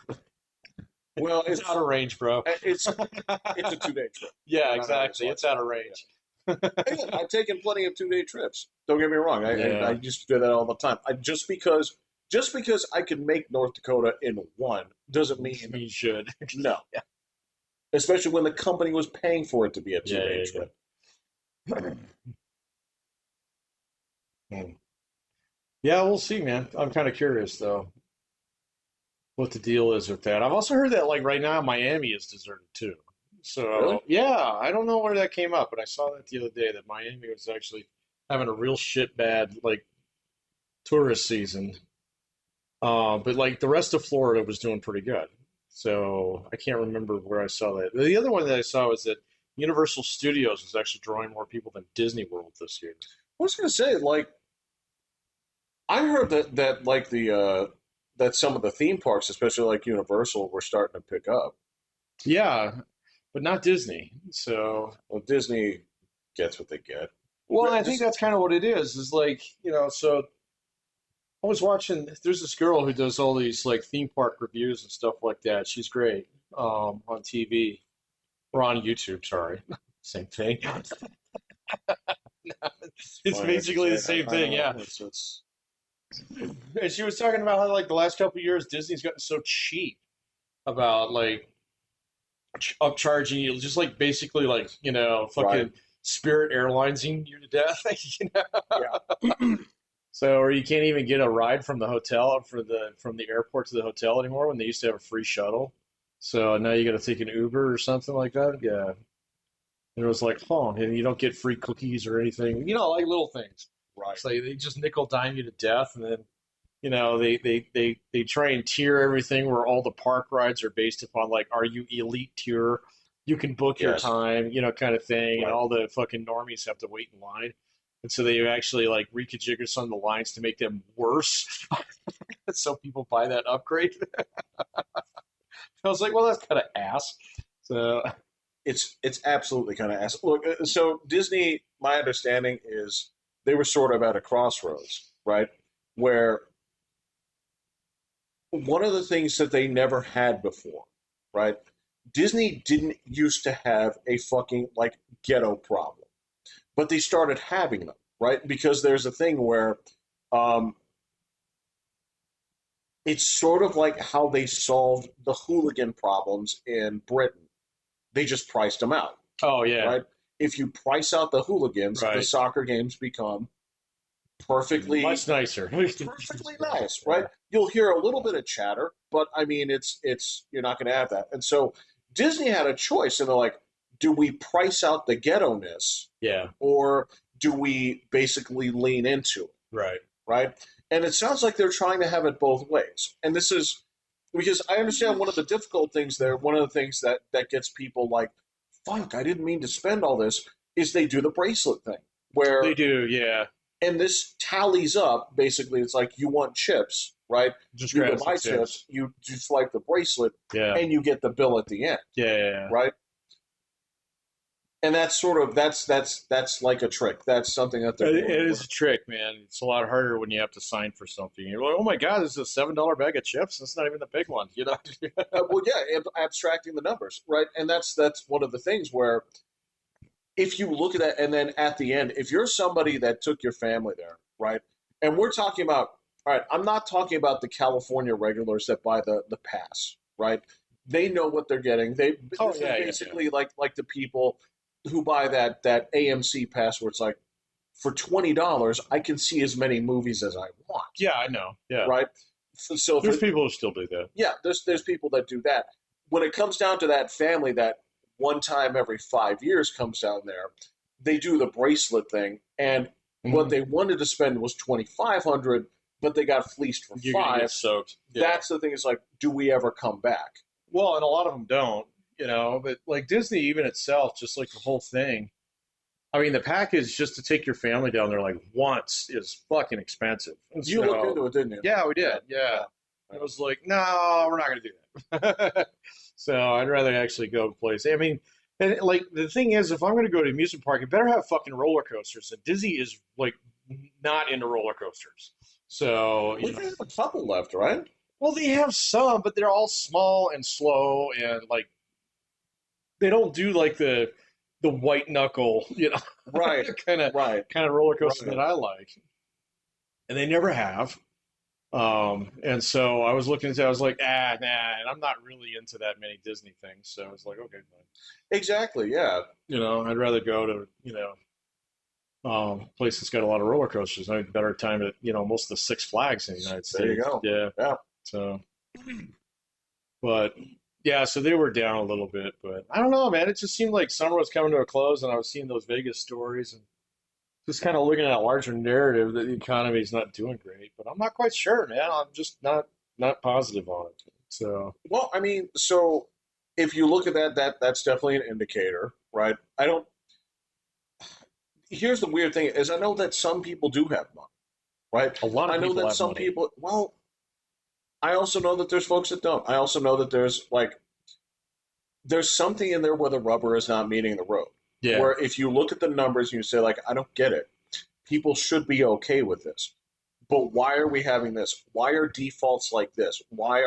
Well, It's out of range, bro. it's a 2 day trip. Yeah, Not how exactly. slice It's it out of up. range. Again, I've taken plenty of 2 day trips. Don't get me wrong. I Yeah, used to do that all the time. Just because I can make North Dakota in one doesn't mean you should. no. Especially when the company was paying for it to be a two Yeah, day yeah, trip. yeah. Hmm. Yeah, we'll see, man. I'm kind of curious though what the deal is with that. I've also heard that like right now Miami is deserted too. Really? So yeah, I don't know where that came up, but I saw that the other day that Miami was actually having a real shit bad like tourist season. But like the rest of Florida was doing pretty good. So I can't remember where I saw that. The other one that I saw was that Universal Studios was actually drawing more people than Disney World this year. I was gonna say, like, I heard that like that some of the theme parks, especially like Universal, were starting to pick up. Yeah, but not Disney. So Well, Disney gets what they get. well, I think Just that's kind of what it is like, so I was watching, there's this girl who does all these like theme park reviews and stuff like that. She's great on TV or on YouTube, sorry. Same thing. It's funny that you say basically the it. same I thing, know yeah. it's And she was talking about how like the last couple of years Disney's gotten so cheap about like upcharging you, just like basically like, right. fucking Spirit Airlinesing you to death, you Yeah. know? So, or you can't even get a ride from the hotel from the airport to the hotel anymore when they used to have a free shuttle. So now you got to take an Uber or something like that. Yeah, and it was like, huh, and you don't get free cookies or anything. Like little things. Right. It's like they just nickel dime you to death, and then they try and tier everything where all the park rides are based upon like, are you elite tier? You can book your Yes. time, kind of thing, and Right. all the fucking normies have to wait in line. And so they actually like reconfigure some of the lines to make them worse, so people buy that upgrade. I was like, well, that's kind of ass. So It's absolutely kind of ass. Look, so Disney, my understanding is they were sort of at a crossroads, right? Where one of the things that they never had before, right? Disney didn't used to have a fucking like ghetto problem, but they started having them, right? Because there's a thing where um, it's sort of like how they solved the hooligan problems in Britain. They just priced them out, Oh yeah, right? If you price out the hooligans, the right. soccer games become perfectly Much nicer. perfectly nice, right? You'll hear a little bit of chatter, but I mean, it's you're not going to have that. And so Disney had a choice, and they're like, do we price out the ghetto ness, Yeah, or do we basically lean into it, right. right? And it sounds like they're trying to have it both ways. And this is because I understand one of the difficult things there. One of the things that gets people like, fuck, I didn't mean to spend all this. Is they do the bracelet thing They where do. Yeah, and this tallies up. Basically, it's like you want chips, right? just You go grab some buy tips. chips, you swipe the bracelet, Yeah, and you get the bill at the end, yeah, yeah, yeah. right? And that's sort of that's like a trick. That's something that they're It doing. is a trick, man. It's a lot harder when you have to sign for something. You're like, oh my god, this is a $7 bag of chips. That's not even the big one, you know. Well, yeah, abstracting the numbers, right? And that's one of the things where if you look at that, and then at the end, if you're somebody that took your family there, right? And we're talking about, all right, I'm not talking about the California regulars that buy the pass, right? They know what they're getting. Oh This is yeah, yeah, yeah. basically like the people who buy that AMC pass where it's like for $20 I can see as many movies as I want, Yeah, I know. Yeah, right? So for there's people who still do that. yeah, there's people that do that. When it comes down to that family that one time every 5 years comes down there, they do the bracelet thing, and what Mhm. they wanted to spend was 2,500, but they got fleeced for You're gonna get five. soaked. Yeah. That's the thing. Is like, do we ever come back? Well, and a lot of them don't, you know. But like Disney, even itself, just like the whole thing. I mean, the package just to take your family down there like once is fucking expensive. And You looked so, into it, didn't you? yeah, we Yeah, did. Yeah. yeah. It was like, no, we're not going to do that. So I'd rather actually go to a place. I mean, and like the thing is, if I'm going to go to an amusement park, it better have fucking roller coasters. And Disney is like not into roller coasters. So, We have a couple left, right? well, they have some, but they're all small and slow and like they don't do like the white knuckle, you know, Right, kind of right, kind of roller coaster right. that I like, and they never have. And so I was looking into, I was like, nah, and I'm not really into that many Disney things. So I was like, okay, fine. Exactly. Yeah. You know, I'd rather go to place that's got a lot of roller coasters. I had a better time at most of the Six Flags in the United There you States. go. Yeah. Yeah. So, but yeah, so they were down a little bit, but I don't know, man. It just seemed like summer was coming to a close, and I was seeing those Vegas stories and just kind of looking at a larger narrative that the economy is not doing great. But I'm not quite sure, man. I'm just not positive on it. So Well, I mean, so if you look at that's definitely an indicator, right? I don't. Here's the weird thing: is I know that some people do have money, right? a lot I of know people that have some money. people. Well, I also know that there's folks that don't. I also know that there's something in there where the rubber is not meeting the road. Yeah, Where if you look at the numbers and you say like, I don't get it. People should be okay with this, but why are we having this? Why are defaults like this? Why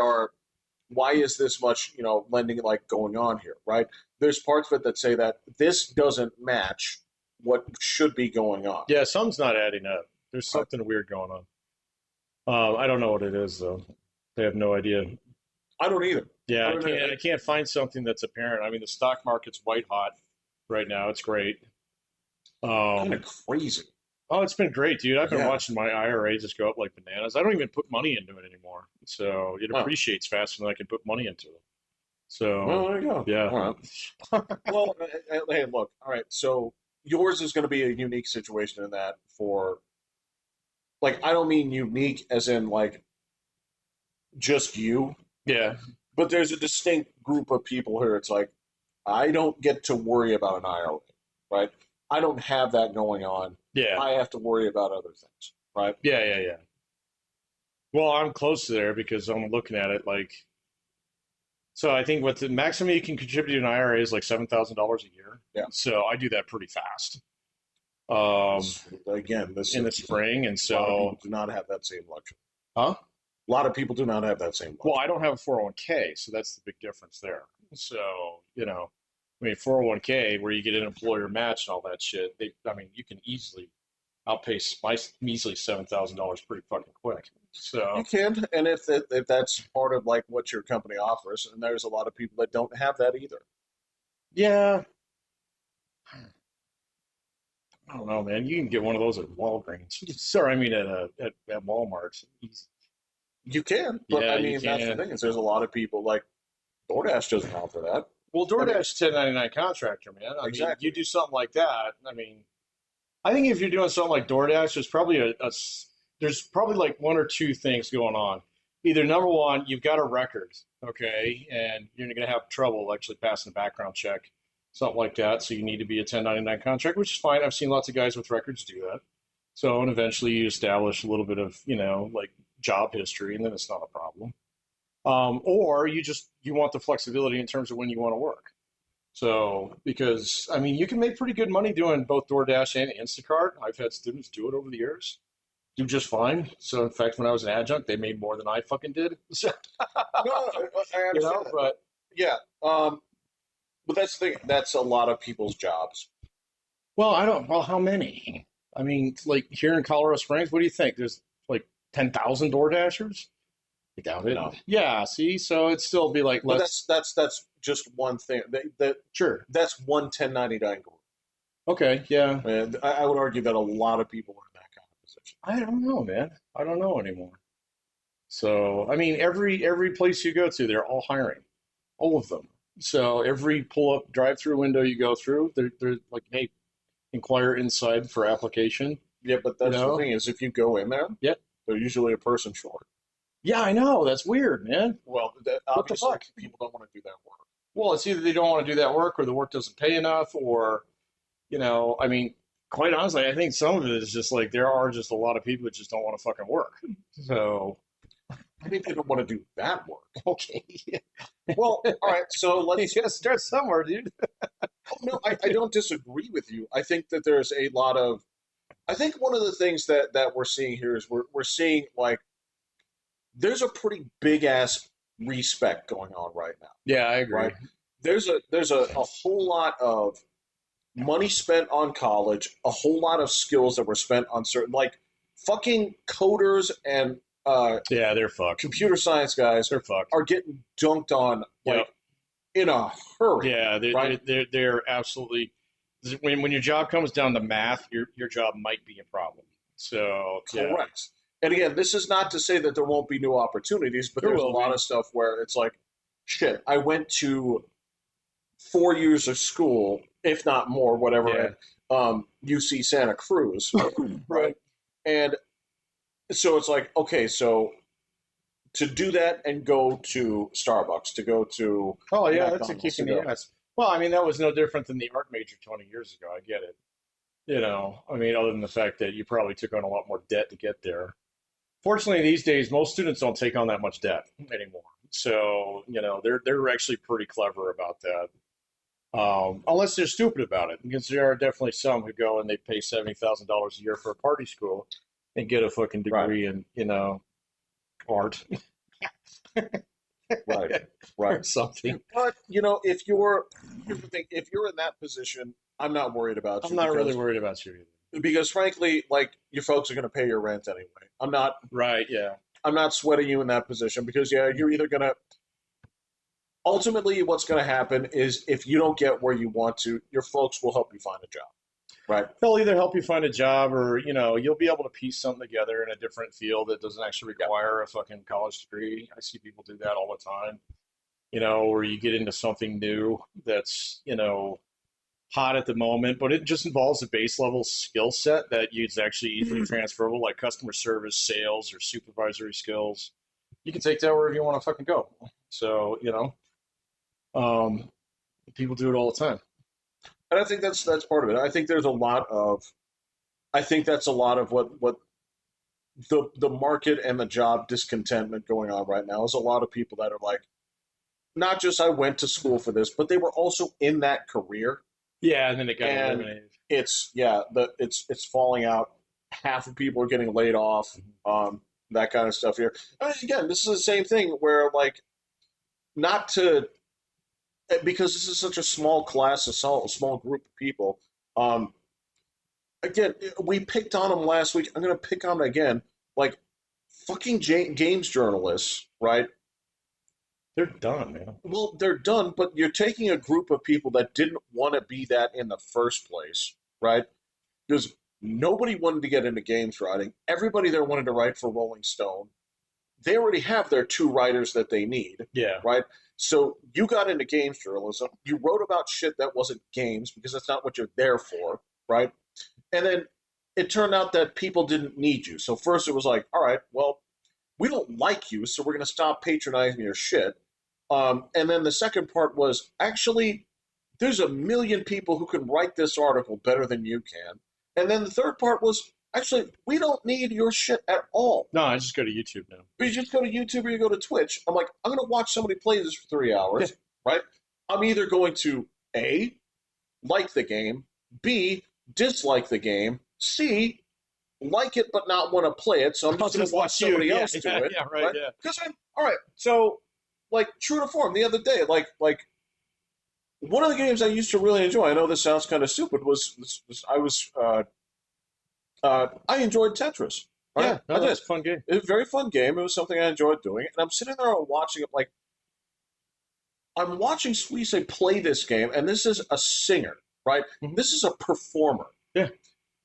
is this much lending like going on here, right? There's parts of it that say that this doesn't match what should be going on, yeah. Something's not adding up. There's right? something weird going on. I don't know what it is though. I have no idea. I don't either. Yeah, I I don't know. can't. I can't find something that's apparent. I mean, the stock market's white hot right now. It's great. Kind Um, of crazy. oh, it's been great, dude. I've been Yeah. watching my IRA just go up like bananas. I don't even put money into it anymore, so it Huh. appreciates faster than I can put money into it. So, Well, there you go. yeah, All right. Well, hey, look. All right. So yours is going to be a unique situation in that for like I don't mean unique as in like just you, yeah, but there's a distinct group of people here. It's like I don't get to worry about an IRA, right? I don't have that going on. yeah, I have to worry about other things, right? yeah, yeah, yeah. Well, I'm close to there because I'm looking at it like. So I think what the maximum you can contribute to an IRA is like $7,000 a year. Yeah. So I do that pretty fast. Again, this in the is spring, and a lot of people so, do not have that same luxury. huh? A lot of people do not have that same Well, luxury. I don't have a 401k, so that's the big difference there. So, I mean, 401k where you get an employer match and all that shit. I mean, you can easily outpace my measly $7,000 pretty fucking quick. You So, can, and if that's part of like what your company offers, and there's a lot of people that don't have that either. yeah, I don't know, man. You can get one of those at Walgreens. Sorry, I mean at Walmart. Easy. You can, but I Yeah, you mean that's the can. thing is there's a lot of people like DoorDash doesn't offer that. Well, I mean, DoorDash 1099 contractor, man. I mean, you exactly. do something like that. I mean, I think if you're doing something like DoorDash, there's probably there's probably like one or two things going on. Either number one, you've got a record, okay, and you're going to have trouble actually passing a background check, something like that. So you need to be a 1099 contract, which is fine. I've seen lots of guys with records do that. So and eventually you establish a little bit of like job history, and then it's not a problem. Or you want the flexibility in terms of when you want to work. So, because I mean, you can make pretty good money doing both DoorDash and Instacart. I've had students do it over the years, do just fine. So, in fact, when I was an adjunct, they made more than I fucking did. So, No, I understand that. but Yeah, but that's the thing. That's a lot of people's jobs. well, I don't. Well, how many? I mean, like here in Colorado Springs, what do you think? There's like 10,000 DoorDashers. I doubt it. No, Yeah. See, so it'd still be like but let's that's just one thing. sure. That's one 1099 group. Okay. Yeah. And I would argue that a lot of people are in that kind of position. I don't know, man. I don't know anymore. So, I mean, every place you go to, they're all hiring, all of them. So every pull up drive through window you go through, they're like, hey, inquire inside for application. Yeah, but You that's the know? thing is if you go in there, Yeah. they're usually a person short. Yeah, I know. That's weird, man. Well, What the obviously fuck? people don't want to do that work. Well, it's either they don't want to do that work or the work doesn't pay enough, or I mean, quite honestly, I think some of it is just like there are just a lot of people that just don't want to fucking work. So, I think they don't want to do that work. okay. Well, all right. So You let's. gotta start somewhere, dude. Oh, no, I don't disagree with you. I think that there's a lot of. I think one of the things that we're seeing here is we're seeing like there's a pretty big ass respect going on right now, Yeah, I agree. right? There's a whole lot of money spent on college, a whole lot of skills that were spent on certain like fucking coders and Yeah, they're fucked. computer science guys They're fucked. are getting dunked on Yep. like in a hurry, Yeah, right? they're absolutely when your job comes down to math, your job might be a problem. So yeah, Correct. And again, this is not to say that there won't be new opportunities, but there there's a will lot be. of stuff where it's like, shit, I went to 4 years of school, if not more, whatever, Yeah. at UC Santa Cruz, right? Right. And so it's like, okay, so to do that and go to Starbucks, to go to Oh yeah, that's a McDonald's, kick to in the go, ass. Well, I mean that was no different than the art major 20 years ago. I get it. I mean, other than the fact that you probably took on a lot more debt to get there. Fortunately, these days most students don't take on that much debt anymore. So they're actually pretty clever about that. Unless they're stupid about it, because there are definitely some who go and they pay $70,000 a year for a party school and get a fucking right, degree in art right, or right. something. But you know, if you're here's the thing, if you're in that position, I'm not worried about I'm you not really worried about you either. because frankly, like your folks are going to pay your rent anyway. I'm not Right? Yeah. I'm not sweating you in that position because yeah, you're either going to ultimately what's going to happen is if you don't get where you want to, your folks will help you find a job, right? They'll either help you find a job or you'll be able to piece something together in a different field that doesn't actually require a fucking college degree. I see people do that all the time. Or you get into something new that's hot at the moment, but it just involves a base level skill set that is actually easily transferable, like customer service, sales, or supervisory skills. You can take that wherever you want to fucking go. So, um, people do it all the time. And I think that's part of it. I think there's a lot of I think that's a lot of what the market and the job discontentment going on right now is a lot of people that are like not just I went to school for this, but they were also in that career Yeah, and then it got and eliminated. it's falling out. Half of people are getting laid off. That kind of stuff here. I mean, again, this is the same thing where like not to because this is such a small class, a small group of people. Um, again, we picked on them last week. I'm going to pick on them again. Like fucking games journalists, right? They're done, man. Well, they're done, but you're taking a group of people that didn't want to be that in the first place, right? Because nobody wanted to get into games writing. Everybody there wanted to write for Rolling Stone. They already have their two writers that they need, Yeah. right? So you got into games journalism. You wrote about shit that wasn't games because that's not what you're there for, right? And then it turned out that people didn't need you. So first it was like, all right, well, we don't like you, so we're going to stop patronizing your shit. And then the second part was actually, there's a million people who can write this article better than you can. And then the third part was actually, we don't need your shit at all. No, I just go to YouTube now. But you just go to YouTube or you go to Twitch. I'm like, I'm going to watch somebody play this for 3 hours, Yeah. right? I'm either going to A, like the game, B, dislike the game, C, like it but not want to play it. So I'm just going to watch somebody else do it. Yeah, right. Yeah. Because all right. So like true to form, the other day, like one of the games I used to really enjoy. I know this sounds kind of stupid. I enjoyed Tetris. Right? Yeah, no, that's a fun game. It was a very fun game. It was something I enjoyed doing, and I'm sitting there watching it like I'm watching Suisse play this game, and this is a singer, right? Mhm. This is a performer. Yeah.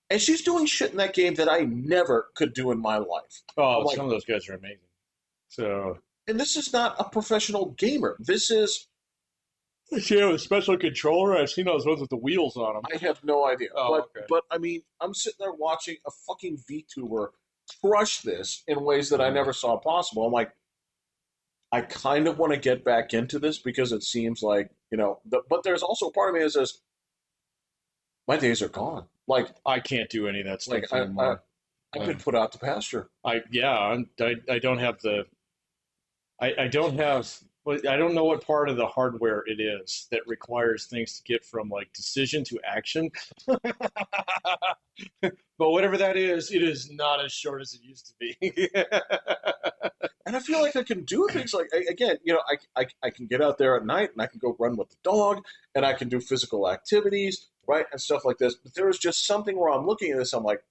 And she's doing shit in that game that I never could do in my life. Oh, like, some of those guys are amazing. So, and this is not a professional gamer. This is. yeah, with special controller. I've seen those ones with the wheels on them. I have no idea. Oh, okay. But I mean, I'm sitting there watching a fucking VTuber crush this in ways that I never saw possible. I'm like, I kind of want to get back into this because it seems like, but there's also a part of me that says, my days are gone. Like, I can't do any of that stuff anymore. I've been put out to pasture. I don't have the I don't have I don't know what part of the hardware it is that requires things to get from like decision to action. But whatever that is, it is not as short as it used to be. And I feel like I can do things like, again, I can get out there at night and I can go run with the dog and I can do physical activities, right, and stuff like this. But there is just something where I'm looking at this, I'm like,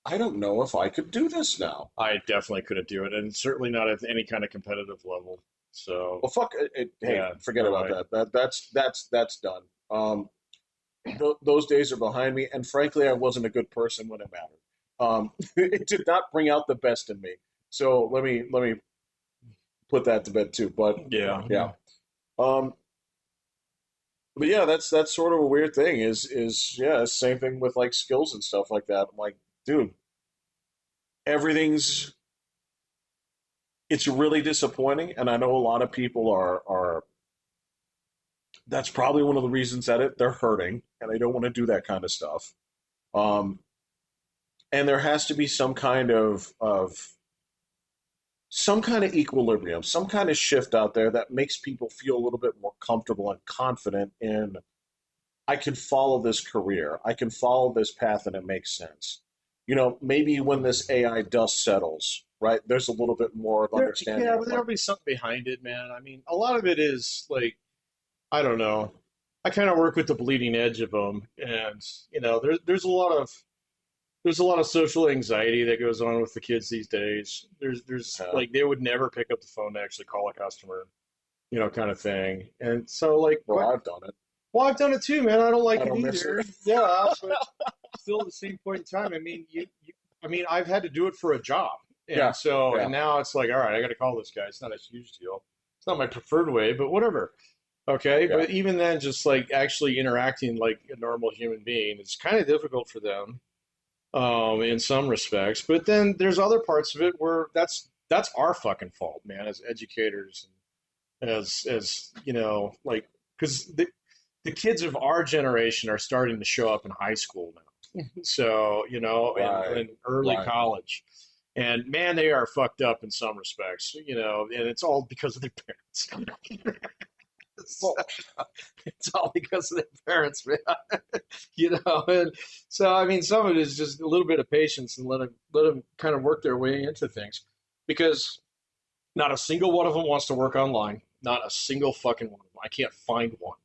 I don't know if I could do this now. I definitely couldn't do it, and certainly not at any kind of competitive level. So, well, fuck it. Hey, yeah, forget about that. That's done. Those days are behind me, and frankly, I wasn't a good person when it mattered. It did not bring out the best in me. So let me put that to bed too. But yeah. But yeah, that's sort of a weird thing. Is same thing with like skills and stuff like that. I'm like, dude, it's really disappointing, and I know a lot of people are. That's probably one of the reasons that they're hurting, and they don't want to do that kind of stuff. And there has to be some kind of equilibrium, some kind of shift out there that makes people feel a little bit more comfortable and confident in. I can follow this career. I can follow this path, and it makes sense. Maybe when this AI dust settles, right? There's a little bit more of understanding. Yeah, but there'll be something behind it, man. I mean, a lot of it is like, I don't know. I kind of work with the bleeding edge of them, and there's a lot of social anxiety that goes on with the kids these days. There's like they would never pick up the phone to actually call a customer, kind of thing. And so like, well, I've done it. Well, I've done it too, man. I don't like it either. Yeah, but still at the same point in time. I mean, I've had to do it for a job. And and now it's like, all right, I got to call this guy. It's not a huge deal. It's not my preferred way, but whatever. Okay. Yeah. But even then, just like actually interacting like a normal human being, it's kind of difficult for them in some respects. But then there's other parts of it where that's our fucking fault, man, as educators, and as like, because the kids of our generation are starting to show up in high school now. So, in early college. And man, they are fucked up in some respects, and it's all because of their parents. Well, It's all because of their parents, man. And so I mean, some of it is just a little bit of patience and let them kind of work their way into things, because not a single one of them wants to work online. Not a single fucking one of them. I can't find one.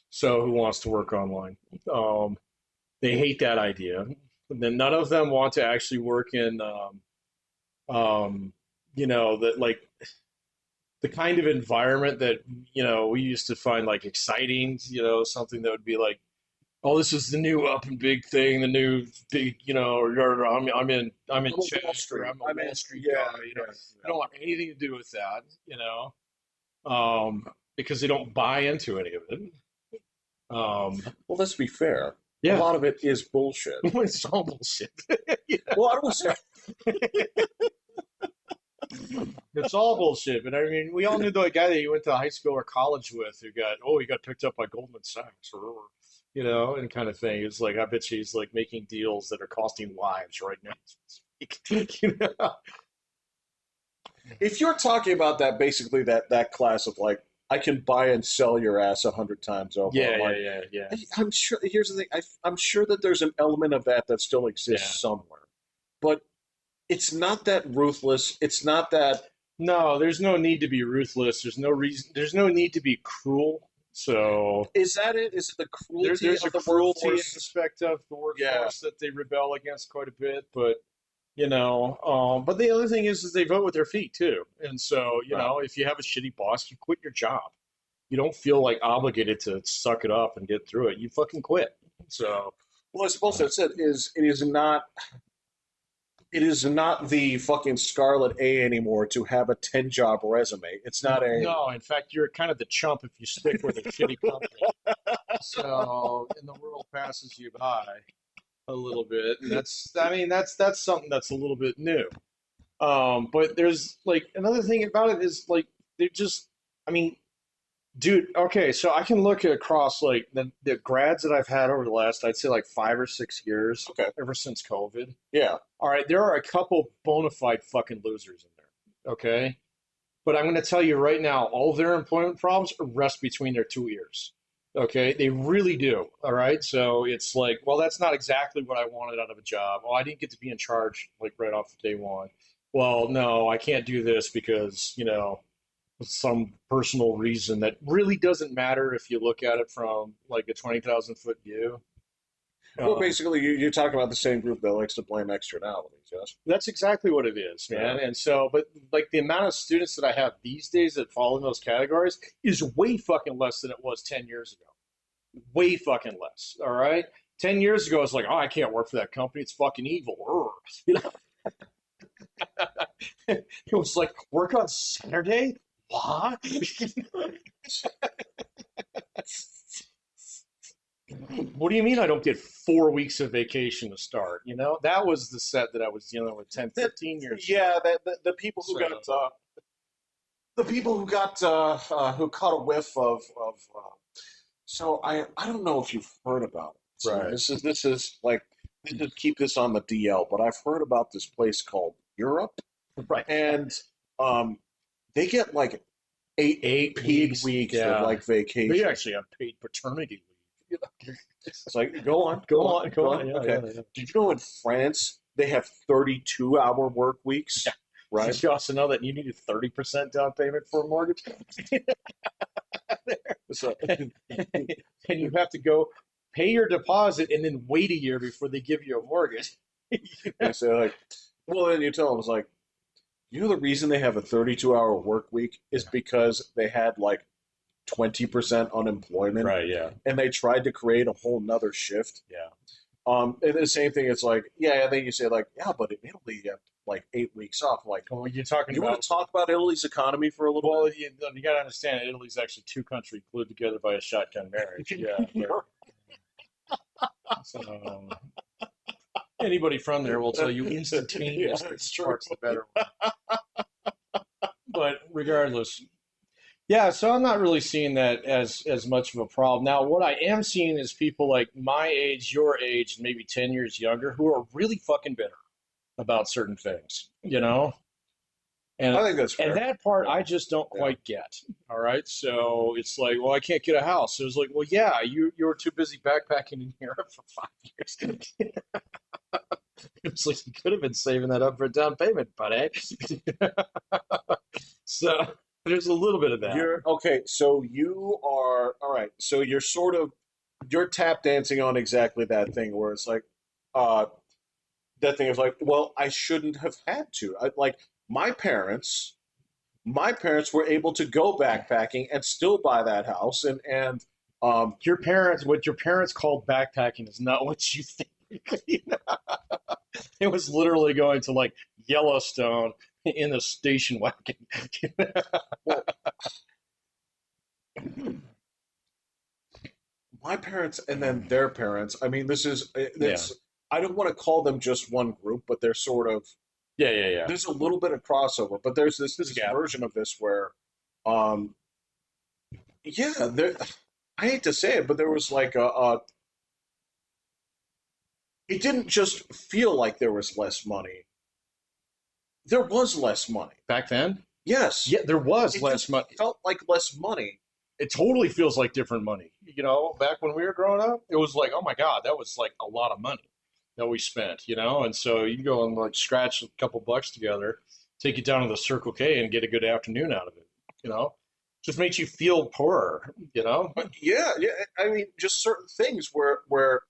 So who wants to work online? Um, they hate that idea. And then none of them want to actually work in, um, that like the kind of environment that we used to find like exciting. Something that would be like, oh, this is the new up and big thing, the new big, or I'm in I'm a check, Wall or Street. I'm a I mean, Wall Street yeah, guy. yeah, I yeah. don't want anything to do with that. Because they don't buy into any of it. Um, Well, let's be fair. A yeah, lot of it is bullshit. it's all bullshit. Yeah. Well, I was It's all bullshit. But I mean, we all knew the guy that you went to high school or college with who he got picked up by Goldman Sachs, and kind of thing. It's like, I bet she's like making deals that are costing lives right now. you know? if you're talking about that, basically that class of like, I can buy and sell your ass 100 times over. Yeah, I'm yeah, like, yeah, yeah, I'm sure. Here's the thing. I'm sure that there's an element of that still yeah. exists somewhere, but it's not that ruthless. It's not that. No, there's no need to be ruthless. There's no reason. There's no need to be cruel. So Is that it? Is it the cruelty there's a of the cruelty workforce? aspect of the Yeah, workforce that they rebel against quite a bit, but the other thing is they vote with their feet too, and so right. if you have a shitty boss, you quit your job. You don't feel like obligated to suck it up and get through it. You fucking quit. So Well, I suppose that's it. It is not the fucking Scarlet A anymore to have a 10 job resume. It's not a. no, in fact, you're kind of the chump if you stick with a shitty company. So and the world passes you by a little bit, and I mean that's something that's a little bit new. But there's like another thing about it is like they just, I mean, dude. Okay, so I can look across like the grads that I've had over the last, I'd say like 5 or 6 years, Okay. ever since COVID. Yeah. All right, there are a couple bona fide fucking losers in there. Okay, but I'm going to tell you right now, all their employment problems rest between their two ears. Okay, they really do. All right, so it's like, well, that's not exactly what I wanted out of a job. Oh, I didn't get to be in charge like right off day one. Well, no, I can't do this because some personal reason that really doesn't matter if you look at it from like a 20,000 foot view. Well, Um, basically, you're talking about the same group that likes to blame externalities, yes? That's exactly what it is, Yeah. man. And so, but like the amount of students that I have these days that fall in those categories is way fucking less than it was 10 years ago. Way fucking less. All right. 10 years ago, it's like, oh, I can't work for that company. It's fucking evil. You know, it was like, work on Saturday? What? What do you mean I don't get 4 weeks of vacation to start? That was the set that I was dealing with 10, That, 15 years ago. yeah, the people who got So, who caught a whiff of so I don't know if you've heard about it. So right. this is keep this on the DL, but I've heard about this place called Europe, Right. and um they get like eight paid Weeks. weeks of Yeah. like They vacation. actually have paid paternity leave. It's like go on, Go on, go on. Yeah, Okay. yeah, yeah. Did you know in France they have 32-hour work weeks? Yeah. Right. Did you also know that you need a 30% down payment for a mortgage? So and you have to go pay your deposit and then wait a year before they give you a mortgage. they say like, well, then you tell them it's like, the reason they have a 32-hour work week is because they had like 20% unemployment, Right, yeah. and they tried to create a whole nother shift. Yeah. And the same thing, it's like, yeah, and then you say like, yeah, but in Italy you have like 8 weeks off. I'm like, Well, you're talking you want about, to talk about Italy's economy for a little well, bit? you got to understand, Italy's actually two countries glued together by a shotgun marriage. Yeah. So anybody from there will tell you instantaneously Yeah, which it's true. part's the better one. But regardless, yeah, so I'm not really seeing that as much of a problem. Now, what I am seeing is people like my age, your age, maybe 10 years younger, who are really fucking bitter about certain things, And I think that's fair. and that part I just don't Yeah. quite get. All right, so it's like, well, I can't get a house. It was like, well, yeah, you were too busy backpacking in Europe for 5 years. It was like you could have been saving that up for a down payment, buddy. So there's a little bit of that. You're okay. So you are all right. So you're tap dancing on exactly that thing where it's like, uh, that thing is like, well, I shouldn't have had to. Like my parents, my parents were able to go backpacking and still buy that house, and What your parents called backpacking is not what you think. You know? It was literally going to like Yellowstone in a station wagon. well, my parents and then their parents. I mean, Yeah, it's. I don't want to call them just one group, but they're sort of yeah. there's a little bit of crossover, but there's This this gap. version of this where, um, yeah, there. I hate to say it, but there was like it didn't just feel like there was less money. There was less money. Back then, Yes, yeah, there was it less just money. felt like less money. It totally feels like different money. You know, back when we were growing up, it was like, oh my God, that was like a lot of money that we spent, you know? And so you go and like scratch a couple bucks together, take it down to the Circle K and get a good afternoon out of it, you know? Just makes you feel poorer, you know? But yeah, yeah. I mean, just certain things where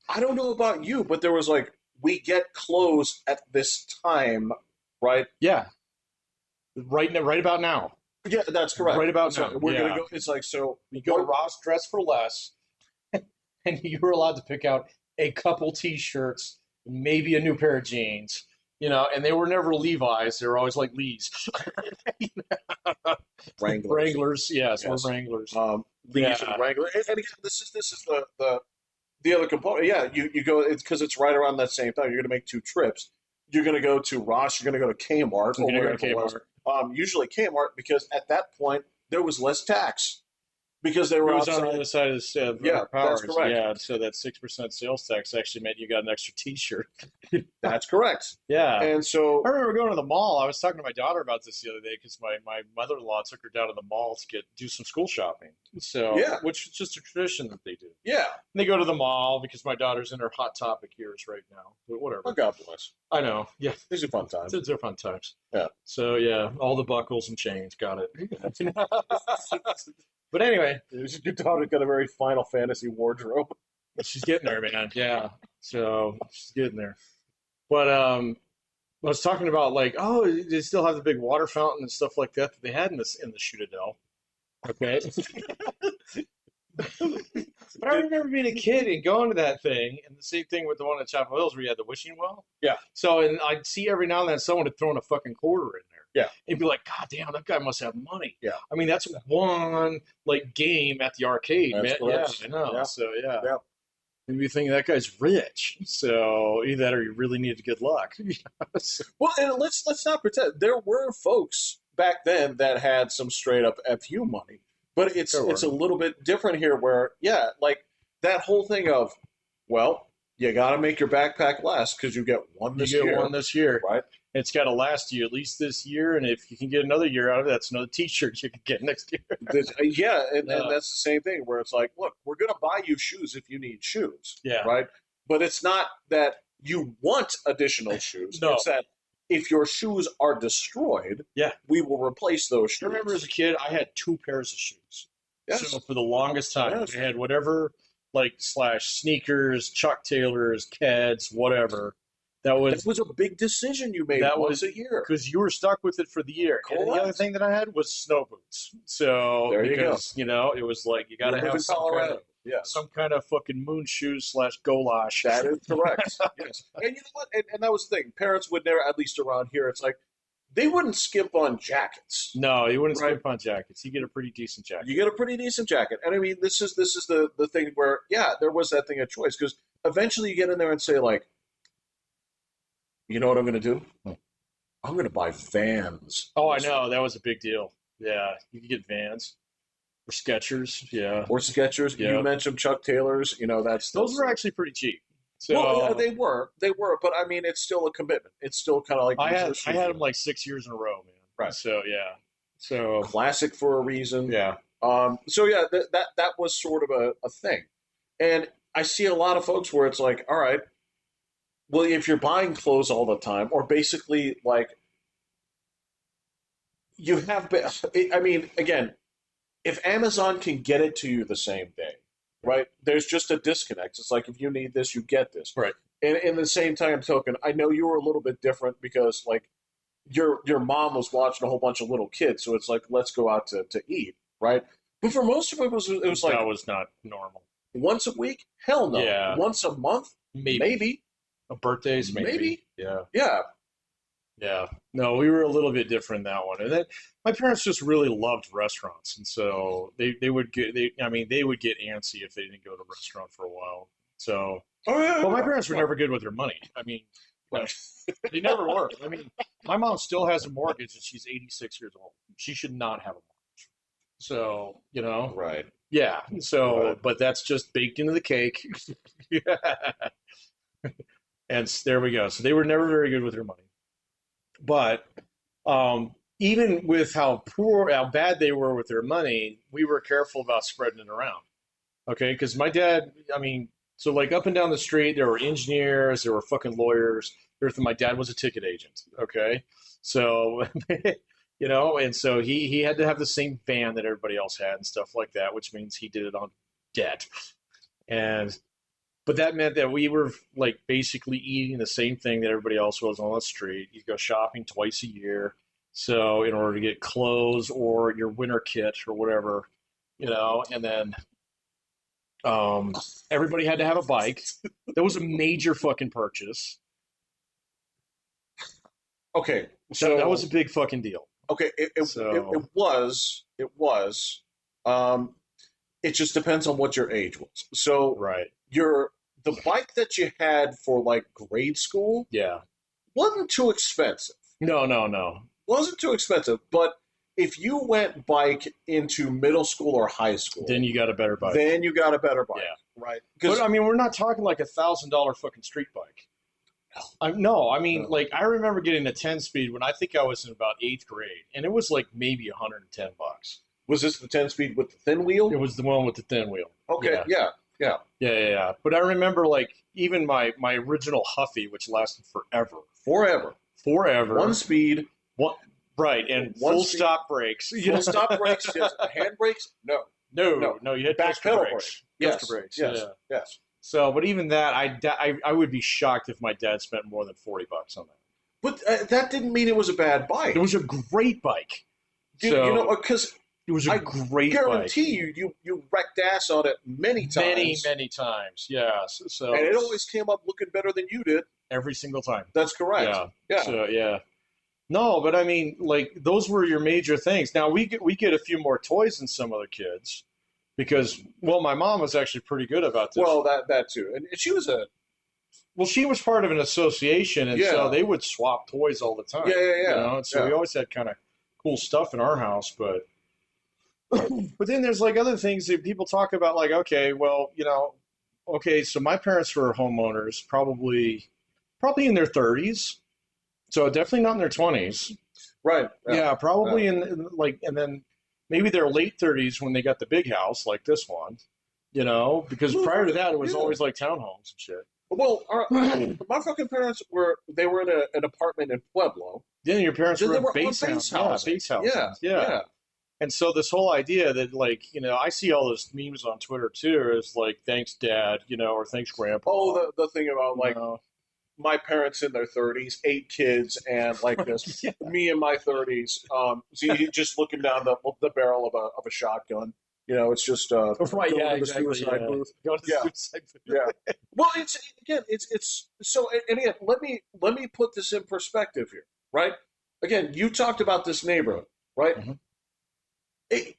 I don't know about you, but there was like we get clothes at this time, right? Yeah, right about now. Yeah, that's correct. Right about So now. we're gonna Yeah. go. It's like so. You go to Ross Dress for Less, and you were allowed to pick out a couple T-shirts, maybe a new pair of jeans, you know, and they were never Levi's; they were always like Lee's. Wranglers. Wranglers, yes, Yes. we're Wranglers. Lees Yeah, and Wrangler. And again, this is the other component. Yeah, you go. It's because it's right around that same time. You're gonna make two trips. You're gonna go to Ross. You're gonna go to Kmart I'm or gonna go wherever to it was. Kmart. Usually Kmart because at that point there was less tax because they It were was on the outside. other side of the Yeah, that's powers. correct. Yeah, so that 6% sales tax actually meant you got an extra T-shirt. That's correct. Yeah. And so, I remember going to the mall. I was talking to my daughter about this the other day because my mother-in-law took her down to the mall to do some school shopping. So, yeah, which is just a tradition that they do. yeah. And they go to the mall because my daughter's in her hot topic years right now. But whatever. Oh, God bless. I know. Yeah, These are fun times. they're fun times. Yeah. So yeah, all the buckles and chains, got it. But anyway, Your daughter got a very Final Fantasy wardrobe. she's getting there, man. Yeah. So she's getting there. But I was talking about like, oh, they still have the big water fountain and stuff like that they had in the Citadel. Okay. But I remember being a kid and going to that thing, and the same thing with the one at Chapel Hills where you had the wishing well. Yeah. So, and I'd see every now and then someone had thrown a fucking quarter in there. Yeah. And be like, God damn, that guy must have money. Yeah. I mean, that's one like game at the arcade, That's man. correct. Yeah, I know. Yeah. So yeah. Yeah. And you think that guy's rich. So either that or you really needed good luck. Well, and let's not pretend there were folks back then that had some straight up FU money, but it's There were. it's a little bit different here. Where yeah, like that whole thing of, well, you got to make your backpack last because you get one You this get year, one this year. right? It's got to last you at least this year, and if you can get another year out of it, that's another T-shirt you can get next year. Yeah, and Yeah. that's the same thing where it's like, look, we're gonna buy you shoes if you need shoes, Yeah. right? But it's not that you want additional shoes. No. It's that if your shoes are destroyed, Yeah. we will replace those shoes. I remember as a kid, I had two pairs of shoes. Yes. So for the longest time, Yes. I had whatever, like slash sneakers, Chuck Taylors, Keds, whatever. That That was was a big decision you made That once was- a year. because you were stuck with it for the year. And the other Correct. thing that I had was snow boots. So There you go. because you know it was like you got to live in have Colorado. Yes, some kind of fucking moon shoes slash goulash. that is correct. Yes, and you know what? And that was the thing. Parents would never, at least around here, it's like they wouldn't skip on jackets. No, you wouldn't Right. skip on jackets. You get a pretty decent jacket. You get a pretty decent jacket, and I mean, this is the thing where yeah, there was that thing of choice because eventually you get in there and say like, you know what I'm going to do? I'm going to buy Vans. Oh, I know. That was a big deal. Yeah, you could get Vans or Skechers. Yeah, Or Skechers. Yeah. You mentioned Chuck Taylors. You know that's those were actually pretty cheap. Well, yeah, So they were, but I mean, it's still a commitment. It's still kind of like I resistance. had them like 6 years in a row, man. Right, So yeah, so classic for a reason. yeah, So yeah, that was sort of a thing, and I see a lot of folks where it's like, all right, well, if you're buying clothes all the time, or basically like you have been, I mean, again, if Amazon can get it to you the same day, right? There's just a disconnect. It's like if you need this, you get this. right. And in the same time token, I know you were a little bit different because like your mom was watching a whole bunch of little kids, so it's like let's go out to eat, right? But for most of it was like That was not normal. once a week, hell no. Yeah, Once a month, maybe maybe, birthdays, maybe. maybe, Yeah, yeah, yeah. No, we were a little bit different in that one, and then my parents just really loved restaurants, and so they would get I mean they would get antsy if they didn't go to a restaurant for a while. So, oh yeah, but my yeah, parents were yeah. never good with their money. I mean, you know, Right. they never were. I mean, my mom still has a mortgage, and she's 86 years old. She should not have a mortgage. So, Right, yeah. right. So, but that's just baked into the cake. Yeah. And there we go. So they were never very good with their money. But even with how bad they were with their money, we were careful about spreading it around. Okay, because my dad, I mean, so like up and down the street, there were engineers, there were fucking lawyers. My dad was a ticket agent. Okay, so and so he had to have the same van that everybody else had and stuff like that, which means he did it on debt. And but that meant that we were like basically eating the same thing that everybody else was on the street. You go shopping twice a year, so in order to get clothes or your winter kit or whatever, and then um, everybody had to have a bike. That was a major fucking purchase. Okay, That was so a big fucking deal. okay, So it was. Um, it just depends on what your age was. So right, your the bike that you had for like grade school yeah, wasn't too expensive. no, no, no. Wasn't too expensive, but if you went bike into middle school or high Then school, you got a better bike. then you got a better bike, Yeah, right? but Because I mean, we're not talking like $1,000 fucking street bike. No, I mean, no. like I remember getting a 10 speed when I think I was in about eighth grade, and it was like maybe $110. Was this the 10 speed with the thin It wheel? was the one with the thin wheel. Okay, Yeah, yeah, yeah. yeah, yeah, yeah. But I remember like even my original Huffy, which lasted forever, Forever. One forever. speed, What? Right, and one full speed, stop brakes. full stop brakes, yes. Hand brakes? No, No, no. no, you had Back coaster pedal brake. brakes. Coaster Yes, brakes. yes, Yeah. yes. So, but even that, I would be shocked if my dad spent more than $40 on that. But that didn't mean it was a bad It bike. was a great bike. You know, So because it was a I great bike. guarantee you wrecked ass on it many Many, times, many times. Yes. and So it always came up looking better than you did. every single time. That's correct. Yeah. Yeah. So yeah. No, but I mean, like those were your major things. Now we get a few more toys than some other kids because, well, my mom was actually pretty good about this. Well, that too, and she was a Well, she was part of an association, and so yeah, they would swap toys all the time. yeah, yeah, And so yeah, we always had kind of cool stuff in our house, but but then there's like other things that people talk about, like, okay, well, okay, so my parents were homeowners, probably in their 30s, so definitely not in their 20s. right, yeah, Yeah, yeah. probably like, and then maybe their late 30s when they got the big house like this one, because prior to that it was Yeah. always like townhomes and shit. Well, my fucking parents were in an apartment in Pueblo. Then your parents Then were they in were on base base house, yeah, housing. base housing, Yeah, yeah. yeah. And so this whole idea that like, I see all those memes on Twitter too, is like thanks dad, or thanks grandpa. Oh, the thing about You like know? my parents in their 30s, 8 kids, and like this. Yeah. Me in my 30s, see, just looking down the barrel of a shotgun. It's just Right, going yeah, to the exactly. suicide Yeah. booth. Go to the Yeah, suicide yeah. Well, it's again, it's so. And again, let me put this in perspective here, right? Again, you talked about this neighborhood, right? hmm It,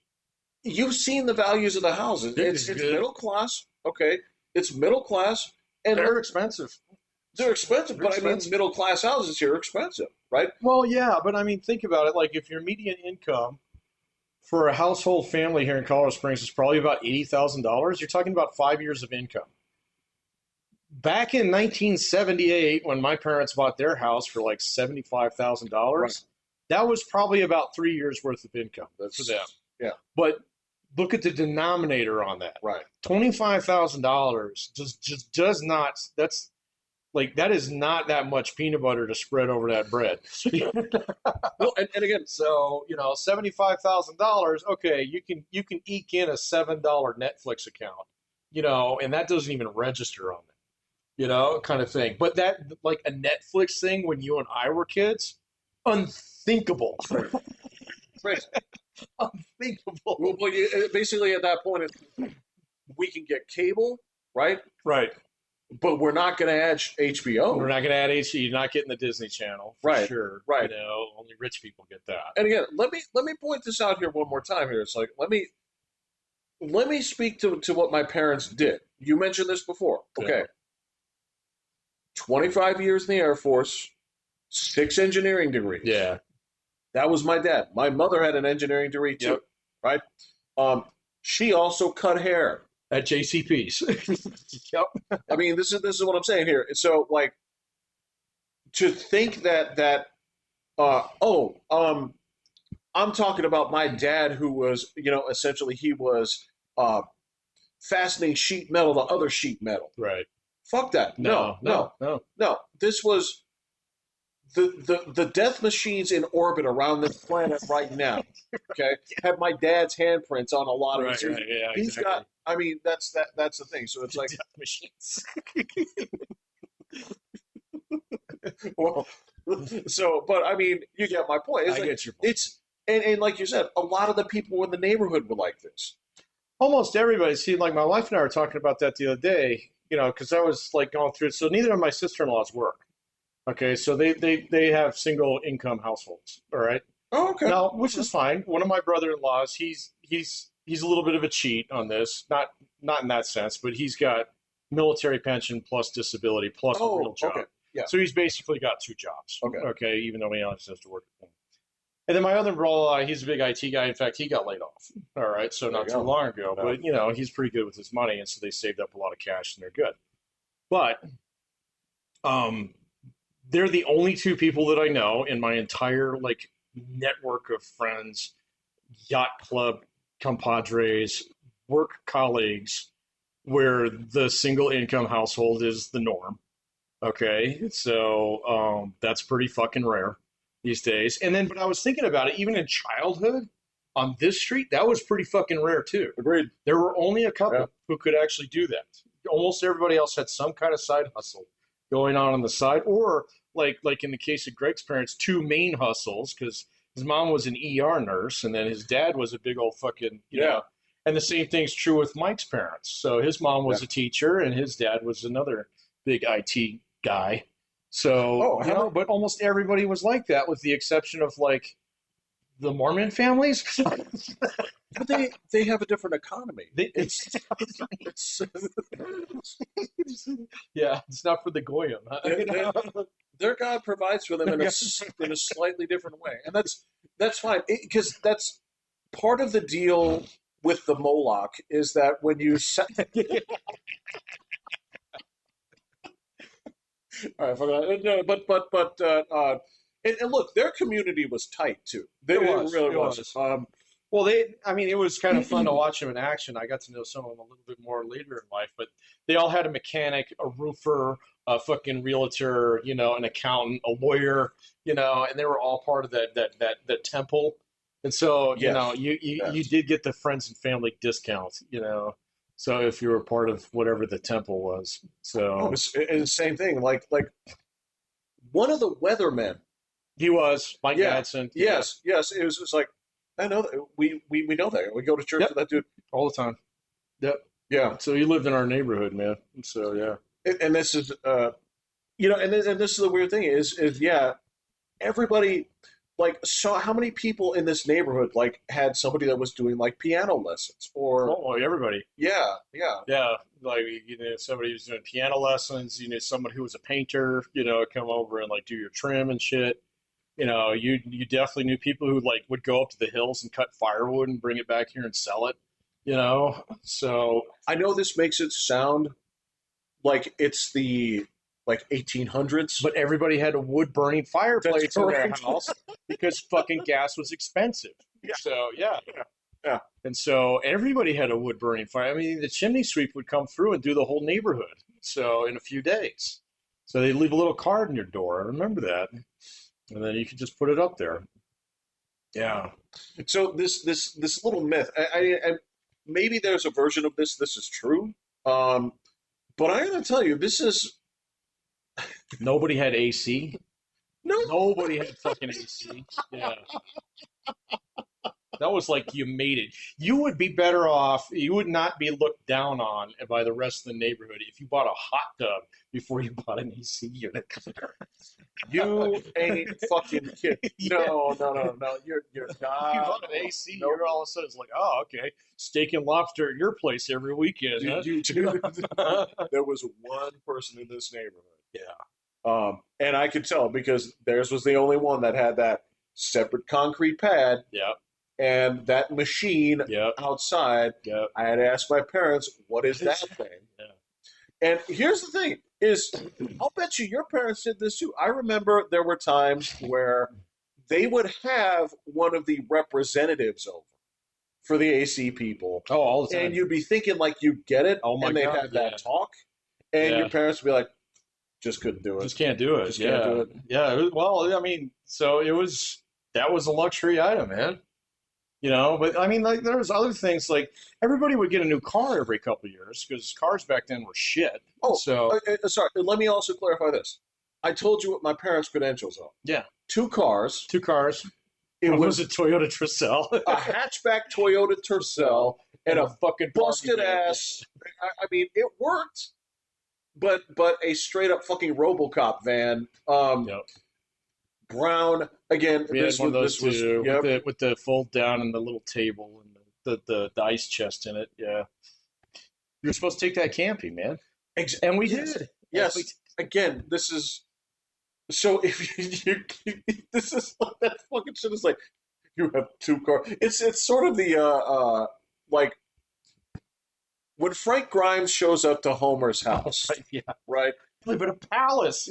you've seen the values of the houses. It's It's good. middle class, okay? It's middle class, and They're expensive. they're expensive. They're But I mean, expensive. middle class houses here are expensive, right? Well, yeah, but I mean, think about it. Like, if your median income for a household family here in Colorado Springs is probably about $80,000, you're talking about 5 years of income. back in 1978, when my parents bought their house for like $75,000, Right. that was probably about 3 years worth of income for them. Yeah. But look at the denominator on that. Right. $25,000 just does not. That's like that is not that much peanut butter to spread over that bread. Well, and again, So $75,000. Okay, you can eke in a $7 Netflix account, and that doesn't even register on it, kind of thing. But that like a Netflix thing when you and I were kids, unthinkable, right. unthinkable. Well, basically at that point, we can get cable, right? Right. But we're not going to add HBO. We're not going to add HD. You're not getting the Disney Channel, for Right, sure. right. Only rich people get that. And again, let me point this out here one more time. Here, it's like let me speak to what my parents did. You mentioned this before. Okay, Yeah. 25 years in the Air Force, 6 engineering degrees. Yeah. That was my dad. My mother had an engineering degree too, Yep. right? She also cut hair. At JCP's. Yep. I mean, this is what I'm saying here. So, like, to think that I'm talking about my dad, who was, essentially he was fastening sheet metal to other sheet metal. Right. Fuck that. No. This was the death machines in orbit around this planet right now. Okay, have my dad's handprints on a lot of Right, it. right, yeah, He's exactly. got. I mean, that's the thing. So it's like, Death machines. well, so, but I mean, you get my point. It's I like, get your point. it's and like you said, a lot of the people in the neighborhood were like this. Almost everybody. See, like my wife and I were talking about that the other day, because I was like going through it. So neither of my sister-in-laws work. Okay, so they have single income households. All right. Oh, okay. Now, which is fine. One of my brother-in-laws, he's a little bit of a cheat on this. Not in that sense, but he's got military pension plus disability plus a real job. Okay. Yeah. So he's basically got 2 jobs. Okay. Okay, even though he only has to work at home. And then my other brother, he's a big IT guy. In fact, he got laid off. All right, so not too long ago. No. But he's pretty good with his money, and so they saved up a lot of cash, and they're good. But they're the only 2 people that I know in my entire like network of friends, yacht club compadres, work colleagues, where the single income household is the norm. Okay, so that's pretty fucking rare these days. And then, but I was thinking about it, even in childhood on this street, that was pretty fucking rare too. Agreed. There were only a couple who could actually do that. Almost everybody else had some kind of side hustle going on the side, or like in the case of Greg's parents, 2 main hustles, because his mom was an ER nurse, and then his dad was a big old fucking And the same thing's true with Mike's parents. So his mom was a teacher, and his dad was another big IT guy. So but almost everybody was like that, with the exception of like the Mormon families. But they have a different economy. It's yeah, it's not for the goyim. Huh? Their God provides for them in a slightly different way, and that's fine, because that's part of the deal with the Moloch is that when you all right, no, but and look, their community was tight too. It really was. Well, it was kind of fun to watch them in action. I got to know some of them a little bit more later in life, but they all had a mechanic, a roofer, a fucking realtor, an accountant, a lawyer, and they were all part of that temple. And so, you did get the friends and family discount, so if you were part of whatever the temple was. So it's the same thing. Like one of the weathermen. He was Mike Madsen. Yes. It was just like, I know that we know that. We go to church with that dude all the time. Yep. Yeah. So he lived in our neighborhood, man. So yeah. And this is and this is the weird thing is everybody, like, so how many people in this neighborhood like had somebody that was doing like piano lessons or everybody. Yeah. Like, somebody who's doing piano lessons, someone who was a painter, come over and like do your trim and shit. You definitely knew people who like would go up to the hills and cut firewood and bring it back here and sell it. So I know this makes it sound like it's the like 1800s. But everybody had a wood burning fireplace in their correct. house because fucking gas was expensive. Yeah, So yeah. yeah, yeah. And so everybody had a wood burning fire. I mean, the chimney sweep would come through and do the whole neighborhood. So in a few days. So they'd leave a little card in your door. I remember that. And then you could just put it up there. Yeah. So this little myth, I maybe there's a version of this. This is true, um, but I gotta tell you, this is Nobody had AC. no. Nobody had fucking AC. Yeah. That was like you made it. You would be better off. You would not be looked down on by the rest of the neighborhood if you bought a hot tub before you bought an AC unit. You ain't fucking kidding. Yeah. No. You're You not. bought an AC, Nope. you're all of a sudden it's like, oh, okay, steak and lobster at your place every weekend. Huh? There was one person in this neighborhood. Yeah. And I could tell because theirs was the only one that had that separate concrete pad Yeah. and that machine Yeah. outside. Yeah. I had asked my parents, "What is that thing?" Yeah. And here's the thing: is I'll bet you your parents did this too. I remember there were times where they would have one of the representatives over for the AC people, Oh, all the time. and you'd be thinking like you get it, Oh my and they'd God, have that yeah. talk, and Yeah. your parents would be like, "Just couldn't do it." Just can't do it. Just yeah. can't do it. Yeah. Well, I mean, so that was a luxury item, man. But I mean, like, there was other things like everybody would get a new car every couple of years because cars back then were shit. Oh, So sorry. Let me also clarify this. I told you what my parents' credentials are. yeah, 2 cars. 2 cars. It One was was a Toyota Tercel. a hatchback Toyota Tercel and a fucking busted Barbie van. ass. I mean, it worked, but a straight up fucking RoboCop van. Yep. Brown again. We had one of those too, yep. with the fold down and the little table and the ice chest in it. Yeah, you were supposed to take that camping, man, and we Yes. did. Yes. We did. Again, this is so. If you this is that fucking shit is like you have 2 cars. It's sort of the like when Frank Grimes shows up to Homer's house, Right, yeah, right? live in a palace.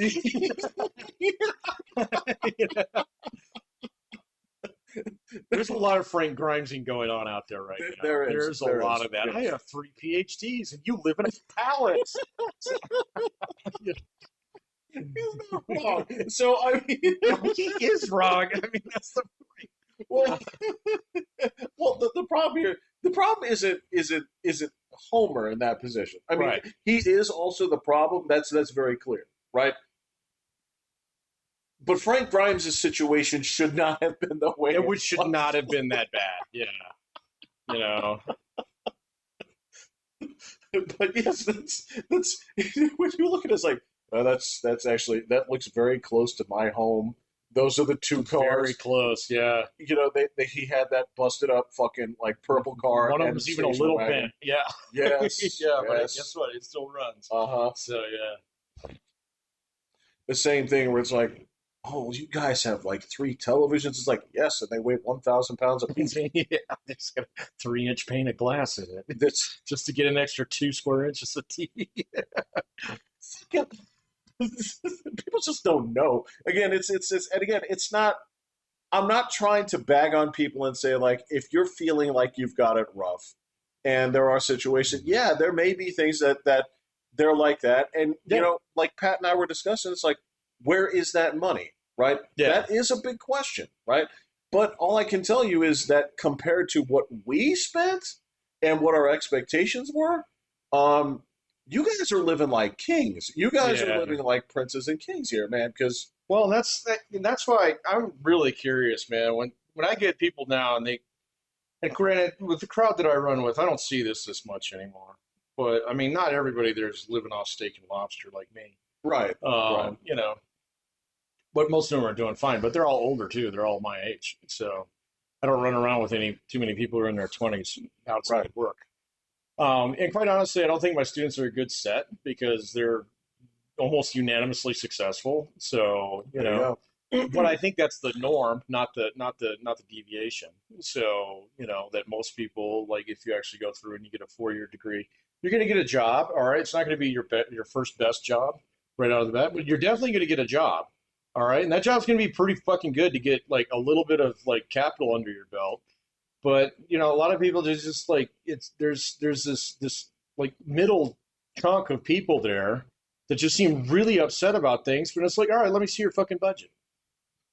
There's a lot of Frank Grimesing going on out there right now. There is. There's a There lot is. of that. Yes. I have 3 PhDs, and you live in a palace. He's not wrong. So I mean, He is wrong. I mean, that's the well, well, the problem here, the problem isn't Homer in that position. I mean, Right. he is also the problem. That's very clear, right? But Frank Grimes' situation should not have been the way It should was. not have been that bad. Yeah. You know. But yes, that's when you look at it, it's like that's actually that looks very close to my home. Those are the 2 cars. Very close. Yeah. You know, he had that busted up fucking like purple car. One of them and was even a station little wagon. bent. Yeah. Yes. Yeah, but yes. guess what? It still runs. Uh-huh. So yeah. The same thing where it's like, oh, you guys have like 3 televisions. It's like, yes, and they weigh 1,000 pounds apiece. Yeah, it's got a 3-inch pane of glass in it That's just to get an extra 2 square inches of TV. people just don't know. Again, it's and again, it's not. I'm not trying to bag on people and say like if you're feeling like you've got it rough, and there are situations, yeah, there may be things that they're like that, and Yeah. you know, like Pat and I were discussing, it's like where is that money, right? Yeah. That is a big question, right? But all I can tell you is that compared to what we spent and what our expectations were, you guys are living like kings. You guys Yeah. are living like princes and kings here, man. Because Well, that's why I'm really curious, man. When I get people now and granted, with the crowd that I run with, I don't see this much anymore. But I mean, not everybody there's living off steak and lobster like me. right, right. You know, but most of them are doing fine. But they're all older too. They're all my age, so I don't run around with too many people who are in their 20s outside Right. of work. And quite honestly, I don't think my students are a good set because they're almost unanimously successful. So you There you know, go. but I think that's the norm, not the deviation. So you know that most people, like if you actually go through and you get a 4-year degree, You're going to get a job, all right? It's not going to be your first best job right out of the bat, but you're definitely going to get a job, all right? And that job's going to be pretty fucking good to get like a little bit of like capital under your belt. But a lot of people just like there's this like middle chunk of people there that just seem really upset about things. But it's like, all right, let me see your fucking budget.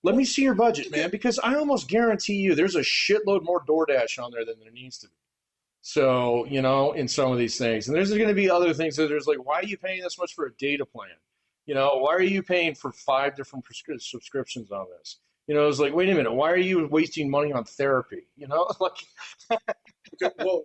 Let me see your budget, man, because I almost guarantee you there's a shitload more DoorDash on there than there needs to be. So, in some of these things. And there's going to be other things that there's like, why are you paying this much for a data plan? Why are you paying for 5 different subscriptions on this? It's like, wait a minute, why are you wasting money on therapy? Like, Okay, well,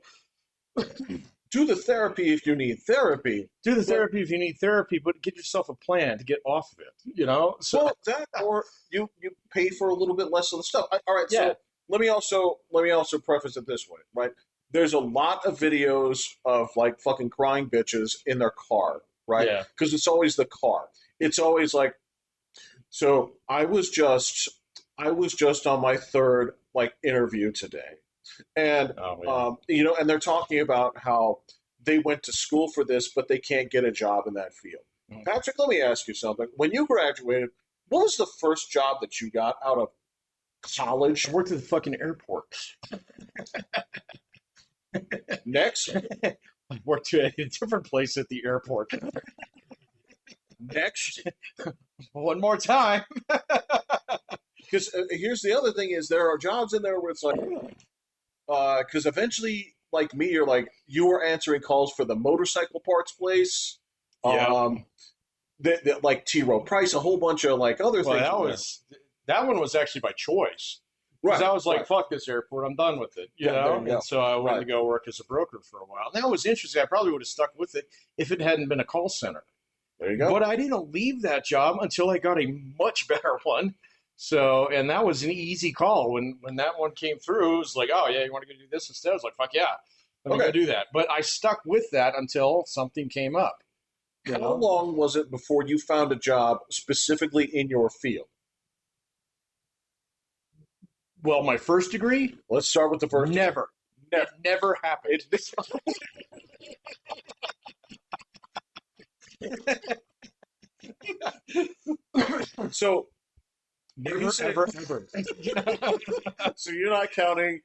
do the therapy if you need therapy. do the therapy if you need therapy, but get yourself a plan to get off of it. So, Well, that or you pay for a little bit less of the stuff. All right, yeah, so let me also preface it this way, right? There's a lot of videos of like fucking crying bitches in their car, right? yeah, Because it's always the car. It's always like, so I was just on my third like interview today, and oh, yeah. and they're talking about how they went to school for this, but they can't get a job in that field. Mm. Patrick, let me ask you something. When you graduated, what was the first job that you got out of college? I worked at the fucking airport. Next, I worked at a different place at the airport. next, One more time. because here's the other thing: is there are jobs in there where it's like, because eventually, like me, you're like you were answering calls for the motorcycle parts place, Yeah. like T. Rowe Price, a whole bunch of like other Well, things. that one was actually by choice. Right. Because I was like, right. fuck this airport, I'm done with it. Yeah, there you go. And so I went Right. to go work as a broker for a while. And that was interesting. I probably would have stuck with it if it hadn't been a call center. There you go. But I didn't leave that job until I got a much better one. So, and that was an easy call. When that one came through, it was like, oh, yeah, you want to go do this instead? I was like, fuck yeah, let me Okay. go do that. But I stuck with that until something came up. How long was it before you found a job specifically in your field? Well, my first degree, Let's start with the first. never. Never. It never happened. So Never, you said- ever, ever. so you're not counting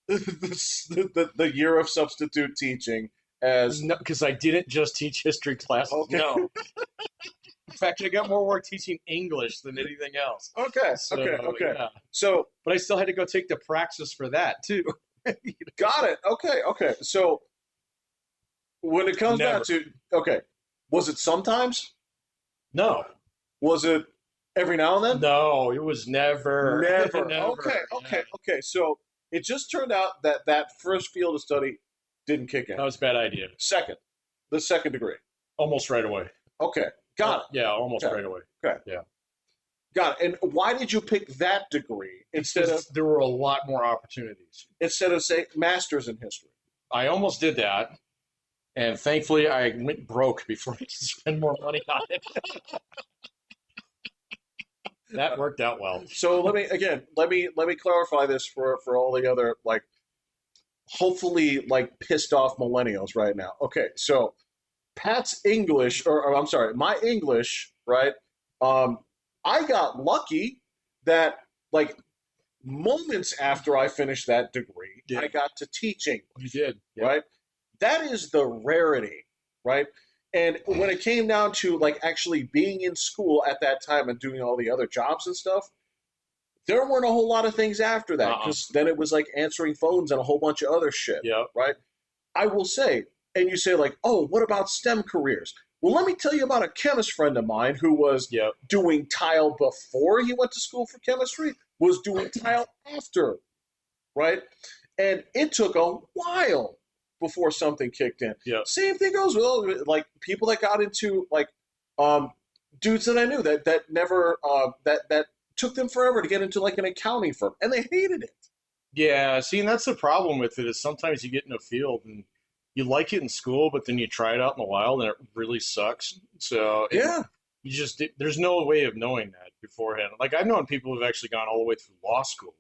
the year of substitute teaching as No, because I didn't just teach history classes. Okay. No. In fact, I got more work teaching English than anything else. okay, So, okay. yeah. So But I still had to go take the praxis for that, too. got it. Okay. So when it comes down Never. to was it sometimes? No. Was it every now and then? No, it was never. Never. Never. Okay. So it just turned out that that first field of study didn't kick in. That was a bad idea. The second degree. Almost right away. Okay, got it. Yeah, almost Okay. right away. Got it. And why did you pick that degree instead of There were a lot more opportunities. say masters in history? I almost did that. And thankfully, I went broke before I could spend more money on it. That worked out well. So let me clarify this for all the other like hopefully like pissed off millennials right now. Okay, so Pat's English, or I'm sorry, my English, right? I got lucky that like moments after I finished that degree, Yeah. I got to teaching, You did. right? That is the rarity, right? And when it came down to like actually being in school at that time and doing all the other jobs and stuff, there weren't a whole lot of things after that because then it was like answering phones and a whole bunch of other shit, Yeah. right? I will say, and you say like, oh, what about STEM careers? Well, let me tell you about a chemist friend of mine who was Yeah. doing tile before he went to school for chemistry, was doing tile after, right? And it took a while before something kicked in. Yeah. Same thing goes with like people that got into like dudes that I knew that never that took them forever to get into like an accounting firm, and they hated it. Yeah. See, and that's the problem with it is sometimes you get in a field and you like it in school, but then you try it out in the wild and it really sucks. So Yeah. you just there's no way of knowing that beforehand. Like I've known people who've actually gone all the way through law school,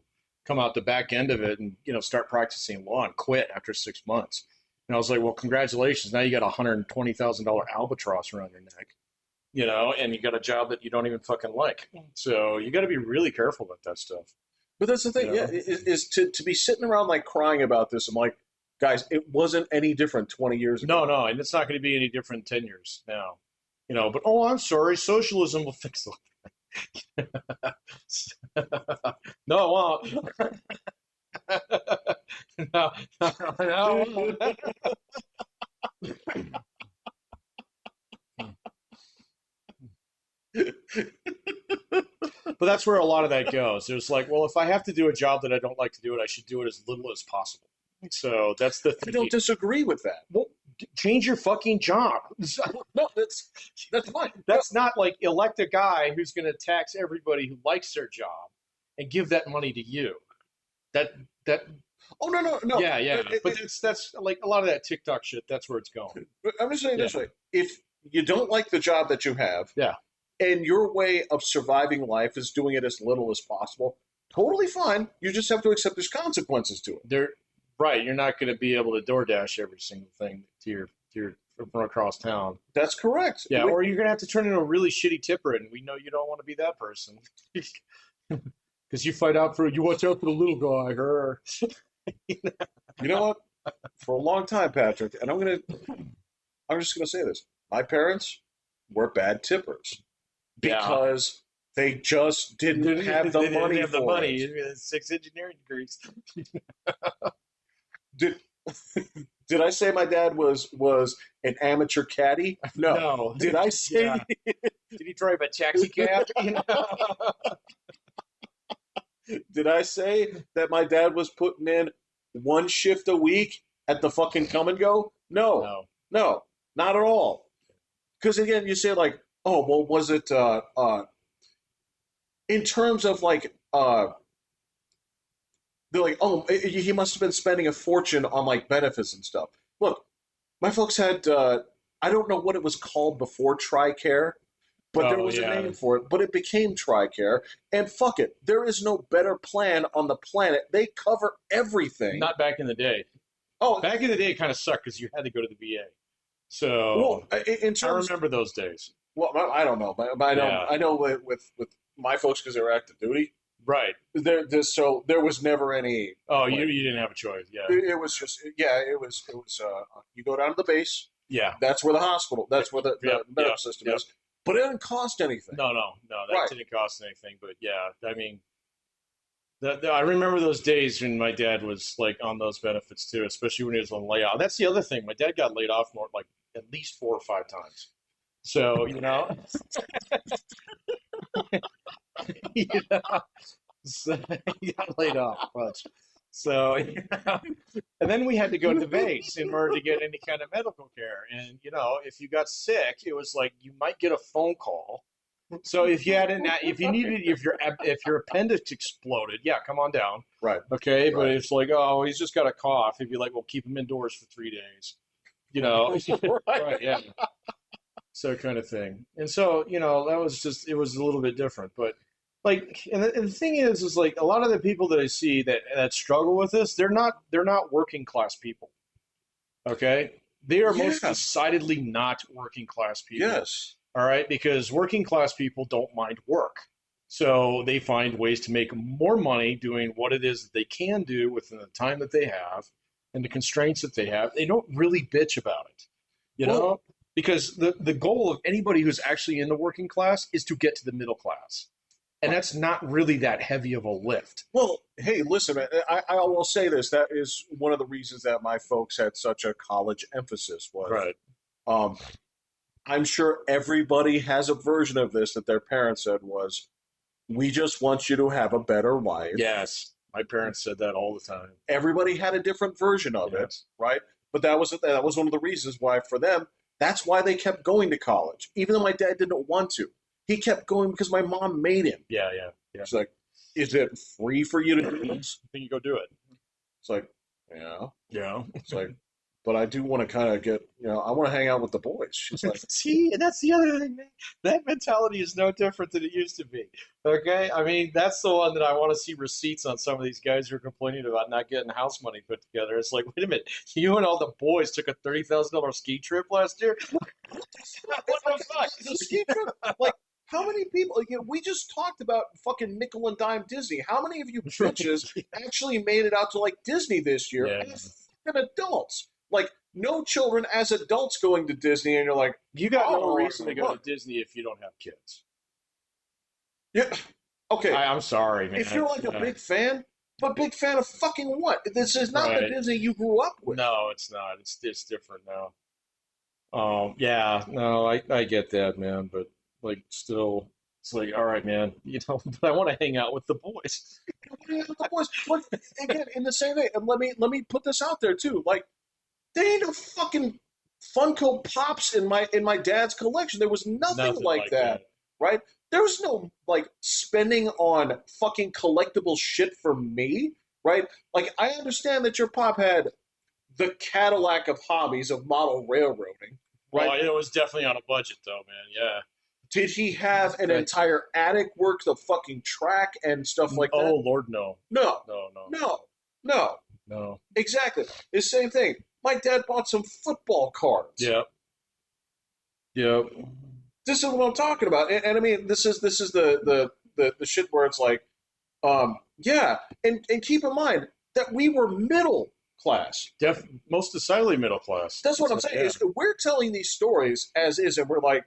come out the back end of it, and start practicing law and quit after 6 months. And I was like, well, congratulations. Now you got a $120,000 albatross around your neck, and you got a job that you don't even fucking like. So you got to be really careful about that stuff. But that's the thing, You yeah, know? is to be sitting around like crying about this. I'm like, guys, it wasn't any different 20 years No, ago. no, and it's not going to be any different in 10 years now. But oh, I'm sorry, socialism will fix it. No, it won't. No, no, it won't. But that's where a lot of that goes. There's like, well, if I have to do a job that I don't like to do it, I should do it as little as possible. So that's the I thing. don't disagree with that. Well, change your fucking job. No, that's fine. No, That's not like elect a guy who's going to tax everybody who likes their job and give that money to you. That that oh no. yeah, yeah. But that's like a lot of that TikTok shit. That's where it's going. I'm just saying Yeah, this way: if you don't like the job that you have, yeah. and your way of surviving life is doing it as little as possible, totally fine. You just have to accept there's consequences to it. They're right. You're not going to be able to DoorDash every single thing to your from across town. That's correct. Yeah, or you're gonna have to turn into a really shitty tipper, and we know you don't want to be that person. Because you fight out you watch out for the little guy, her. You know what? For a long time, Patrick, and I'm just gonna say this. My parents were bad tippers Yeah. because they just didn't have the They didn't money have the for money. it. 6 engineering degrees. Did did I say my dad was an amateur caddy? No. No. Did I say Yeah. Did he drive a taxi cab? did I say that my dad was putting in one shift a week at the fucking come and go? No. No. No, not at all. Because again, you say like, oh, well, was it in terms of like they're like, oh, he must have been spending a fortune on like benefits and stuff. Look, my folks had I don't know what it was called before TRICARE, but there Oh, was a yeah. name for it. But it became TRICARE, and fuck it, there is no better plan on the planet. They cover everything. Not back in the day. Oh, Back in the day, it kind of sucked because you had to go to the VA. well, So in I terms, remember those days. well, I don't know, but I don't. Yeah. I know with my folks because they were active duty. Right. So there was never any. Oh, like, you didn't have a choice. Yeah. it was just it was you go down to the base. Yeah. That's where the hospital. That's where the Yep, medical yep, system yep. is. But it doesn't cost anything. No, that Right. didn't cost anything. But yeah, I mean, I remember those days when my dad was like on those benefits too, especially when he was on layoff. That's the other thing. My dad got laid off more like at least 4 or 5 times. So you know, so he got laid off a bunch. So and then we had to go to the base in order to get any kind of medical care. And if you got sick, it was like you might get a phone call. So if you needed, if your appendix exploded, yeah, come on down. Right. Okay, but Right. it's like, oh, he's just got a cough. He'd be like, well, keep him indoors for 3 days. Right, yeah. So kind of thing. And so, that was it was a little bit different. But like, and the thing is like a lot of the people that I see that struggle with this, they're not working class people. Okay, they are most Yeah. decidedly not working class people. Yes. All right, because working class people don't mind work. So they find ways to make more money doing what it is that they can do within the time that they have and the constraints that they have. They don't really bitch about it, Well- because the goal of anybody who's actually in the working class is to get to the middle class. And that's not really that heavy of a lift. Well, hey, listen, man, I will say this. That is one of the reasons that my folks had such a college emphasis was. Right. I'm sure everybody has a version of this that their parents said was, we just want you to have a better life. Yes. My parents said that all the time. Everybody had a different version of it, Yes. right? But that was one of the reasons why for them, that's why they kept going to college. Even though my dad didn't want to. He kept going because my mom made him. Yeah. It's like, is it free for you to do this? Then you go do it. It's like, yeah. Yeah. It's like, but I do want to kind of get, I want to hang out with the boys. She's like, See, and that's the other thing, man. That mentality is no different than it used to be. Okay, I mean that's the one that I want to see receipts on some of these guys who are complaining about not getting house money put together. It's like, wait a minute, you and all the boys took a $30,000 ski trip last year. What the fuck? the ski trip? Like, how many people? We just talked about fucking nickel and dime Disney. How many of you bitches actually made it out to like Disney this year Yeah. as fucking adults? Like, no children as adults going to Disney, and you're like, You got no oh, reason to go look. to Disney if you don't have kids. Yeah. Okay. I'm sorry, man. If you're like a big fan, but big fan of fucking what? This is not the Right. Disney you grew up with. No, it's not. It's different now. Yeah, no, I get that, man, but like still, it's like, all right, man, but I want to hang out with the boys. Yeah, the boys. But again, in the same way, and let me put this out there too. Like, there ain't no fucking Funko Pops in my dad's collection. There was nothing Nothing like like that, right? There was no like spending on fucking collectible shit for me, right? Like, I understand that your pop had the Cadillac of hobbies of model railroading, Well, right? it was definitely on a budget, though, man. Yeah. Did he have an That- entire attic worth of fucking track and stuff like oh that? Lord, no, No, no, no, no, no. no. Exactly. The same thing. My dad bought some football cards. Yep, yep. This is what I'm talking about. And I mean, this is the shit where it's like, yeah. And keep in mind that we were middle class. Most decidedly middle class. That's what I'm So, saying. yeah. Is we're telling these stories as is, and we're like,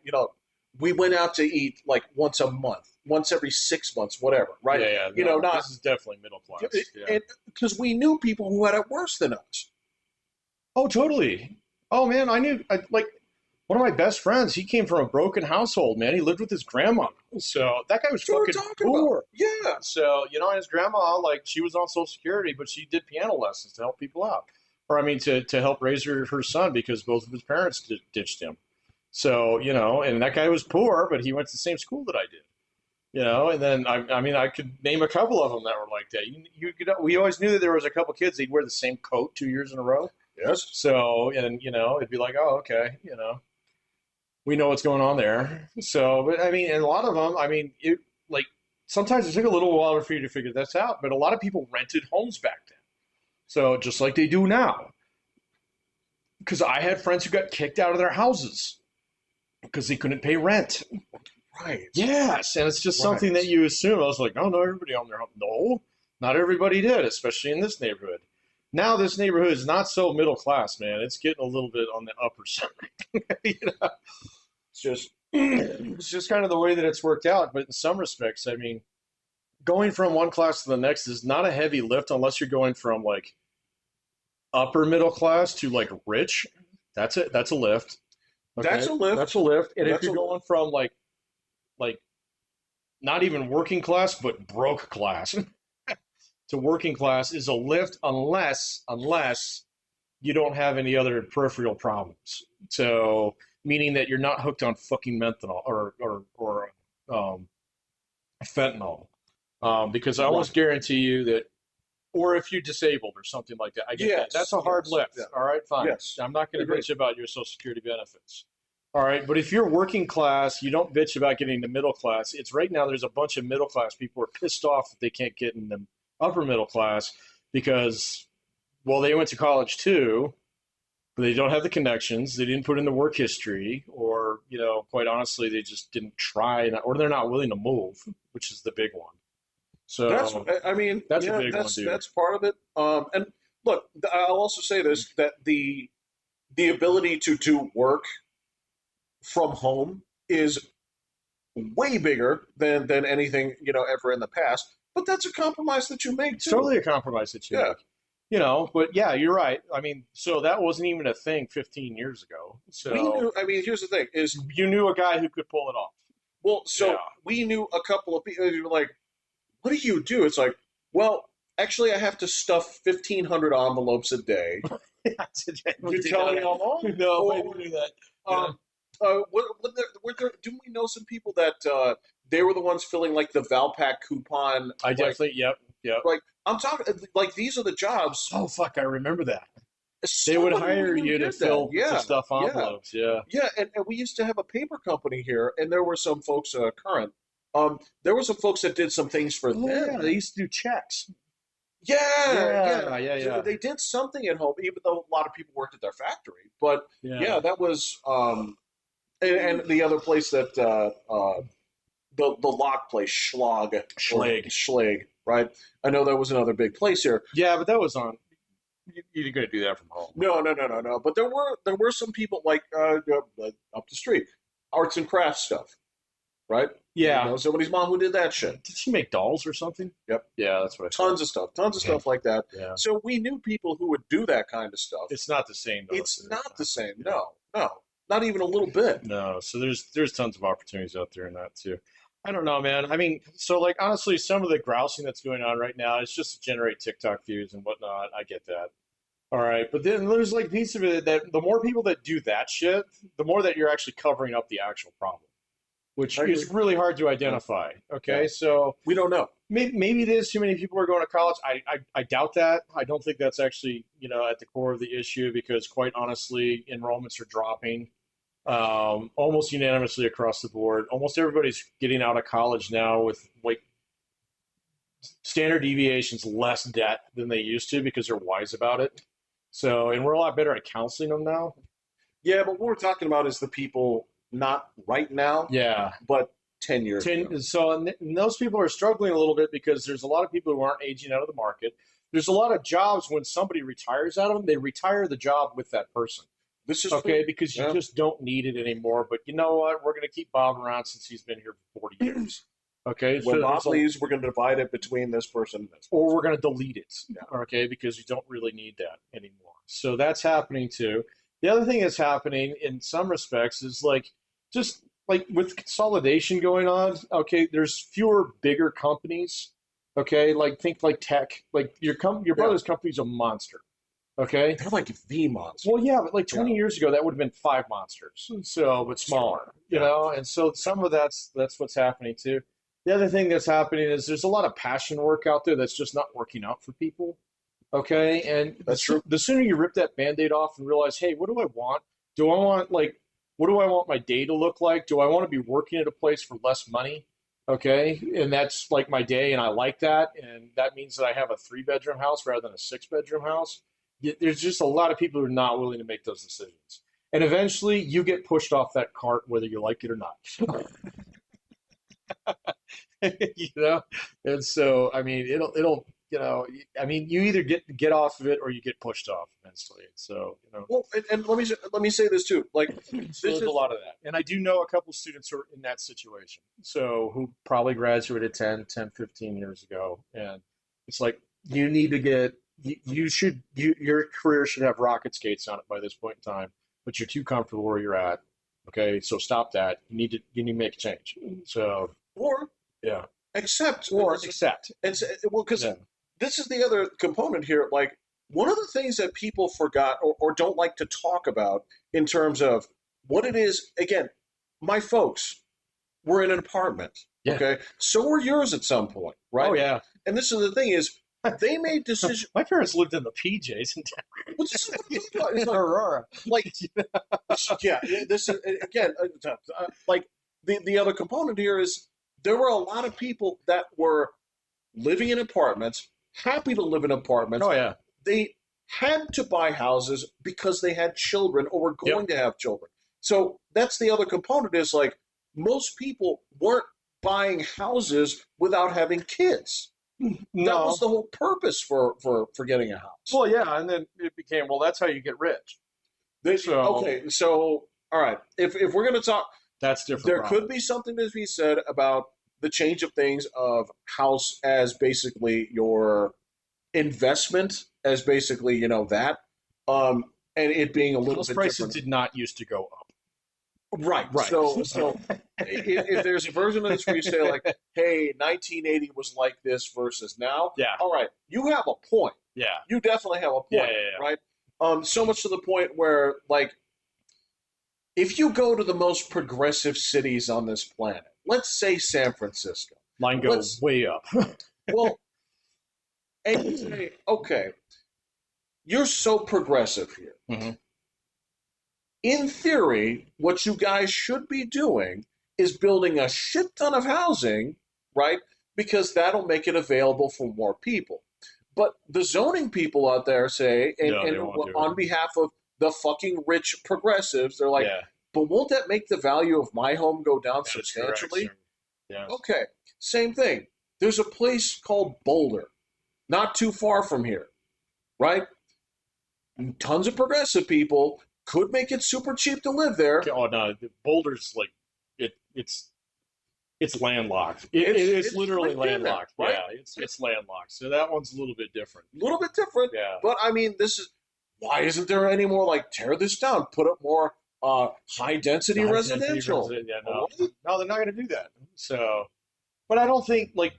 we went out to eat like once a month, once every 6 months, whatever, right? Yeah, yeah. No, Not this is definitely middle class. Yeah. and because we knew people who had it worse than us. Oh, totally. Oh man, like one of my best friends. He came from a broken household, man. He lived with his grandma, so that guy was That's what we're fucking talking poor. about. Yeah. So his grandma, like, she was on Social Security, but she did piano lessons to help people out, or I mean, to help raise her son because both of his parents ditched him. So and that guy was poor, but he went to the same school that I did. And then I mean, I could name a couple of them that were like that. We always knew that there was a couple kids. They'd wear the same coat 2 years in a row. Yes. So, and it'd be like, oh, okay, we know what's going on there. So, but I mean, and a lot of them, I mean, like sometimes it took a little while for you to figure this out, but a lot of people rented homes back then. So just like they do now, because I had friends who got kicked out of their houses because they couldn't pay rent. Right. Yes, and it's just something that you assume. I was like, oh no, everybody on their home. No, not everybody did, especially in this neighborhood. Now this neighborhood is not so middle class, man. It's getting a little bit on the upper side. It's just It's just kind of the way that it's worked out. But in some respects, I mean, going from one class to the next is not a heavy lift unless you're going from like upper middle class to like rich. That's it. That's a lift. Okay? That's a lift. That's a lift. And if That's you're a going from like not even working class, but broke class to working class is a lift unless you don't have any other peripheral problems. So meaning that you're not hooked on fucking methanol or fentanyl, because I almost guarantee you that, or if you're disabled or something like that. I get that. That's a hard lift. Yeah. All right, fine. Yes. I'm not going to Agreed. bitch about your Social Security benefits. All right, but if you're working class, you don't bitch about getting the middle class. It's right now there's a bunch of middle class people who are pissed off that they can't get in the upper middle class because, well, they went to college too, but they don't have the connections. They didn't put in the work history, or quite honestly, they just didn't try, or they're not willing to move, which is the big one. So That's. I mean, that's yeah, a big one, dude. That's part of it. And look, I'll also say this: that the ability to do work from home is way bigger than anything ever in the past. But that's a compromise that you make It's too. totally a compromise that you Yeah. make. But yeah, you're right. I mean, so that wasn't even a thing 15 years ago. So We knew. I mean, here's the thing: is you knew a guy who could pull it off. well, so Yeah. we knew a couple of people who were like, "What do you do?" It's like, well, actually, I have to stuff 1,500 envelopes a day. You tell me how long? No, Or, I didn't do that. didn't we know some people that they were the ones filling like the Valpak coupon? I definitely, yep. Like I'm talking, like these are the jobs. Oh fuck, I remember that. They would Somebody hire really you to did that. to Yeah, stuff yeah, envelopes. Yeah, yeah. And we used to have a paper company here, and there were some folks current. There were some folks that did some things for oh yeah, them. they used to do checks. Yeah, yeah. Yeah, yeah, yeah, They did something at home, even though a lot of people worked at their factory. But yeah. yeah, that was and the other place that the lock place, Schlag or Schleg. Schlag, right? I know that was another big place here. Yeah, but that was on. You're going to do that from home. No, no, no, no, no. But there were some people like up the street, arts and crafts stuff, right? You Yeah. know, somebody's mom who did that shit. Did she make dolls or something? Yep, Yeah, that's what I thought. tons of stuff like that. Yeah. So we knew people who would do that kind of stuff. It's not the same though. It's not the same. No, no, not even a little bit. No. So there's tons of opportunities out there in that too. I don't know, man. I mean, so like honestly, some of the grousing that's going on right now is just to generate TikTok views and whatnot. I get that. All right, but then there's like a piece of it that the more people that do that shit, the more that you're actually covering up the actual problem, which I is agree. really hard to identify. Okay, Yeah. so We don't know. maybe it is too many people are going to college. I doubt that. I don't think that's actually at the core of the issue because quite honestly, enrollments are dropping almost unanimously across the board. Almost everybody's getting out of college now with like standard deviations less debt than they used to because they're wise about it. So, and we're a lot better at counseling them now. Yeah, but what we're talking about is the people not right now, Yeah. but 10 years ago. So, and those people are struggling a little bit because there's a lot of people who aren't aging out of the market. There's a lot of jobs when somebody retires out of them, they retire the job with that person. This is Okay, true. because you Yeah. just don't need it anymore. But you know what? We're going to keep Bob around since he's been here for 40 years. Okay, When Bob so leaves, we're going to divide it between this person and this person. or we're going to delete it. Yeah. Okay, because you don't really need that anymore. So that's happening too. The other thing that's happening in some respects is like just like with consolidation going on. Okay, there's fewer bigger companies. Okay, like think like tech. Like your Yeah. brother's company's a monster. Okay. They're like the monster. Well, yeah, but like 20 Yeah. years ago, that would have been five monsters. So, but smaller, you Yeah. know. And so some of that's what's happening too. The other thing that's happening is there's a lot of passion work out there that's just not working out for people. Okay, and That's true. the sooner you rip that band-aid off and realize, hey, what do I want? Do I want like what do I want my day to look like? Do I want to be working at a place for less money? Okay, and that's like my day, and I like that, and that means that I have a three-bedroom house rather than a six-bedroom house. There's just a lot of people who are not willing to make those decisions, and eventually you get pushed off that cart whether you like it or not. you know, and so I mean, it'll I mean, you either get off of it or you get pushed off eventually. So Well, and let me say this too. Like so this there's is a lot of that, and I do know a couple students who are in that situation. So who probably graduated 10, 15 years ago, and it's like you need to get you should your career should have rocket skates on it by this point in time, but you're too comfortable where you're at. Okay, so stop that. You need to make a change. So or yeah, accept or accept. and say, well, because Yeah. this is the other component here. Like one of the things that people forgot or don't like to talk about in terms of what it is. Again, my folks were in an apartment. Yeah. Okay, so were yours at some point, right? Oh yeah. And this is the thing is they made decisions. My parents lived in the PJs in Well, this is what I'm talking about. It's Aurora. like yeah, this is again like the other component here is there were a lot of people that were living in apartments, happy to live in apartments. Oh yeah. They had to buy houses because they had children or were going to have children. So that's the other component is like most people weren't buying houses without having kids. That No. was the whole purpose for getting a house. Well, yeah, and then it became that's how you get rich. Okay, so all right, if we're going to talk, That's different. there could be something to be said about the change of things of house as basically your investment, as basically that, and it being a little Those bit prices different. did not used to go up. Right. Right. So if there's a version of this where you say like, hey, 1980 was like this versus now. Yeah. All right, you have a point. Yeah. You definitely have a point. Yeah. Right. So much to the point where like, if you go to the most progressive cities on this planet, let's say San Francisco, Mine goes way up. well, and you say, okay, you're so progressive here. Mm-hmm. In theory, what you guys should be doing is building a shit ton of housing, right? Because that'll make it available for more people. But the zoning people out there say, No, and they won't do on it. behalf of the fucking rich progressives, they're like, Yeah, but won't that make the value of my home go down that is correct, substantially? sir. Yes. Okay, same thing. There's a place called Boulder, not too far from here, right? Tons of progressive people could make it super cheap to live there. Oh no, Boulder's like it's landlocked. It's It's literally right there, landlocked. right? Yeah, it's landlocked. So that one's a little bit different. A little bit different, Yeah. but I mean, this is why isn't there any more like tear this down, put up more high density residential? Yeah, no, Right? no, they're not going to do that. So, but I don't think like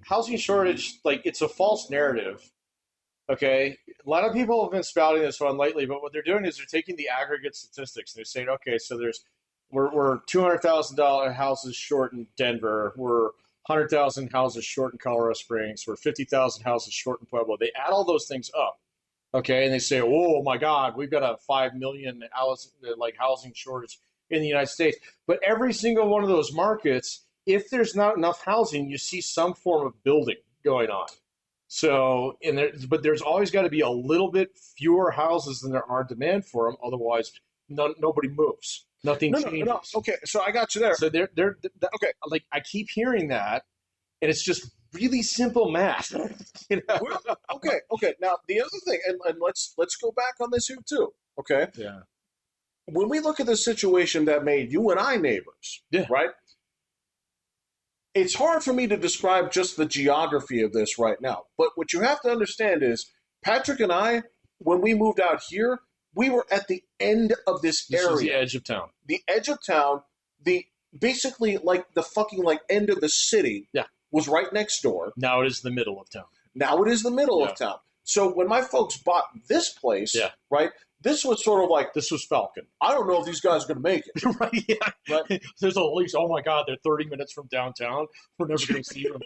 housing shortage, like it's a false narrative. Okay, a lot of people have been spouting this one lately, but what they're doing is they're taking the aggregate statistics. They're saying, okay, so we're $200,000 houses short in Denver. We're 100,000 houses short in Colorado Springs. We're 50,000 houses short in Pueblo. They add all those things up, okay, and they say, oh my God, we've got a 5 million housing shortage in the United States. But every single one of those markets, if there's not enough housing, you see some form of building going on. So, but there's always got to be a little bit fewer houses than there are demand for them. Otherwise, nobody moves. Nothing No. changes. Okay, so I got you there. So Okay, like I keep hearing that, and it's just really simple math. You know? okay. Now the other thing, and let's go back on this here too. Okay, Yeah. when we look at the situation that made you and I neighbors, Yeah. right? It's hard for me to describe just the geography of this right now. But what you have to understand is Patrick and I, when we moved out here, we were at the end of this This is the area, edge of town. the edge of town, the basically like the fucking like end of the city Yeah. was right next door. Now it is the middle of town. Now it is the middle Yeah. of town. So when my folks bought this place, Yeah. right, this was sort of like, This was Falcon. I don't know if these guys are going to make it. Right? Yeah. Right. There's at least, oh my God, they're 30 minutes from downtown. We're never going to see them.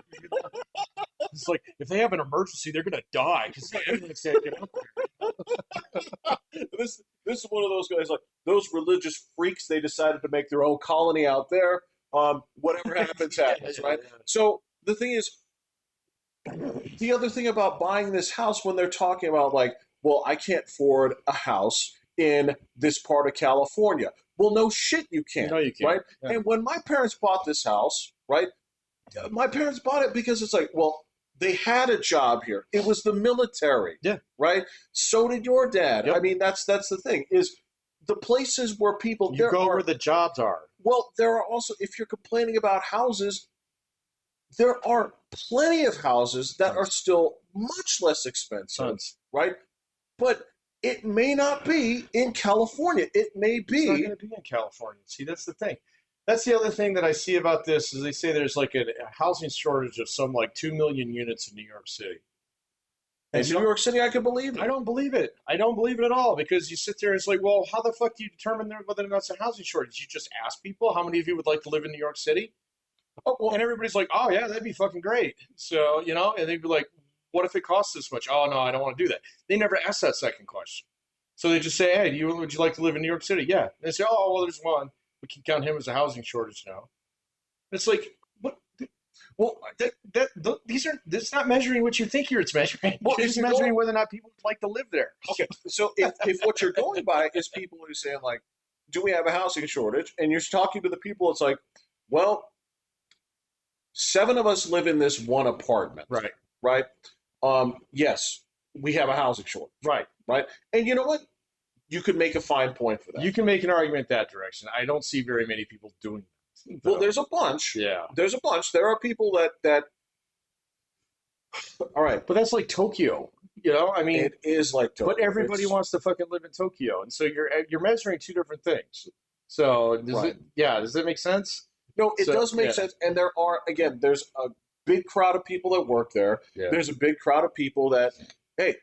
It's like if they have an emergency, they're going to die because the ambulance can't get up there. This is one of those guys like those religious freaks. They decided to make their own colony out there. Whatever happens, happens, right? Yeah. So the thing is, the other thing about buying this house when they're talking about like, well, I can't afford a house in this part of California. Well, no shit, you can't. No, you can't. Right? Yeah. And when my parents bought this house, right? My parents bought it because it's like, well, they had a job here. It was the military. Yeah. Right? So did your dad. Yep. I mean, that's the thing is the places where people You go where the jobs are. well, there are also if you're complaining about houses, there are plenty of houses that are still much less expensive, Tons. right? But it may not be in California. It may It's not be. going to be in California. See, that's the thing. That's the other thing that I see about this is they say there's like a housing shortage of some like 2 million units in New York City. In And New York City, I can believe I it. don't believe it. I don't believe it at all because you sit there and it's like, well, how the fuck do you determine whether or not it's a housing shortage? You just ask people how many of you would like to live in New York City? Oh, well, And everybody's like, oh, yeah, that'd be fucking great. So, you know, and they'd be like, what if it costs this much? Oh, no, I don't want to do that. They never ask that second question. So they just say, hey, would you like to live in New York City? Yeah. And they say, oh, well, there's one. We can count him as a housing shortage now. It's like, what? Well, that's not measuring what you think it's measuring. Well, It's if you're measuring going- whether or not people would like to live there. okay. So if what you're going by is people who are saying like, do we have a housing shortage? And you're talking to the people, it's like, well, 7 of us live in this one apartment. Right. Right. Yes, we have a housing shortage. Right. Right. And you know what? You could make a fine point for that. You can make an argument that direction. I don't see very many people doing that. Well, there's a bunch. Yeah. There's a bunch. There are people that. All right, But that's like Tokyo. You know, I mean, it is like Tokyo. but everybody It's- wants to fucking live in Tokyo, and so you're measuring two different things. So Right. does that make sense? No, it So, does make yeah. sense. And there are again, there's a big crowd of people that work there. Yeah. There's a big crowd of people that, hey,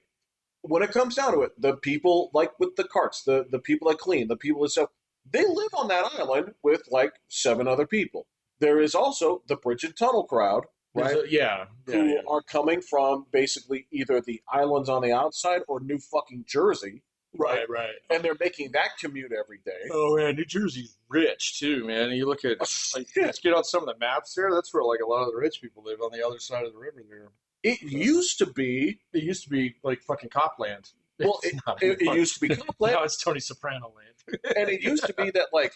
when it comes down to it, the people like with the carts, the people that clean, the people that stuff, they live on that island with like 7 other people. There is also the bridge and tunnel crowd, right? Yeah, Who yeah. are coming from basically either the islands on the outside or New fucking Jersey, right? Right. And they're making that commute every day. Oh man, New Jersey's rich too, man. You look at like let's get on some of the maps there. That's where like a lot of the rich people live on the other side of the river there. It So, used to be, it used to be like fucking Copland. well, It's not it anymore. used to be Copland, Now it's Tony Soprano land. and it used to be that, like,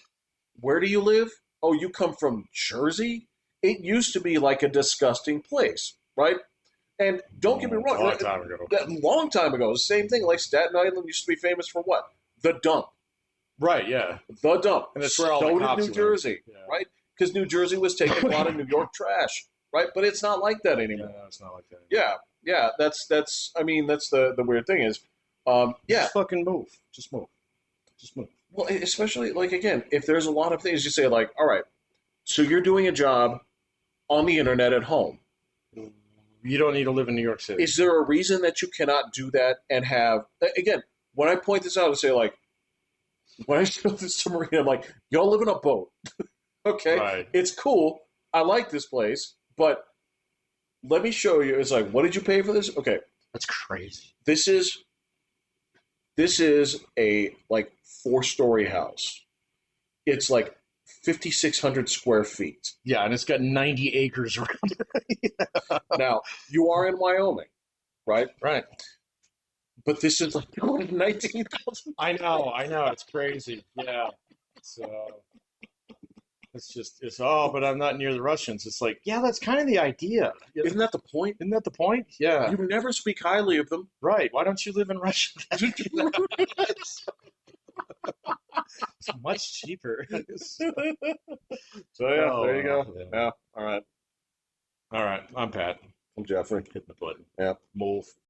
where do you live? Oh, you come from Jersey? It used to be like a disgusting place, right? And don't get me wrong, A long time ago. that long time ago, the same thing. Like Staten Island used to be famous for what? The dump. Right, yeah. The dump. And that's where all So the did cops New went. Jersey, Yeah. right? Because New Jersey was taking a lot of New York trash, right? But it's not like that anymore. No, it's not like that. Yeah. That's. I mean, that's the weird thing is, yeah. Just fucking move. Just move. Just move. Well, especially like again, if there's a lot of things you say, like, all right, so you're doing a job on the internet at home. You don't need to live in New York City. Is there a reason that you cannot do that and have again? When I point this out and say like, when I show this to Marina, I'm like, y'all live in a boat, okay? Right. It's cool. I like this place, but let me show you. It's like, what did you pay for this? Okay, That's crazy. this is a like 4-story house. It's like 5,600 square feet. Yeah, and it's got 90 acres around it. Now you are in Wyoming, right? Right. But this is like 19,000. I know. It's crazy. Yeah. So it's but I'm not near the Russians. It's like, yeah, that's kind of the idea. Isn't that the point? Isn't that the point? Yeah. You never speak highly of them. Right. Why don't you live in Russia? It's much cheaper. So yeah, there you go. Yeah. Yeah. All right. All right. I'm Pat. I'm Jeffrey. Hit the button. Yeah. Move.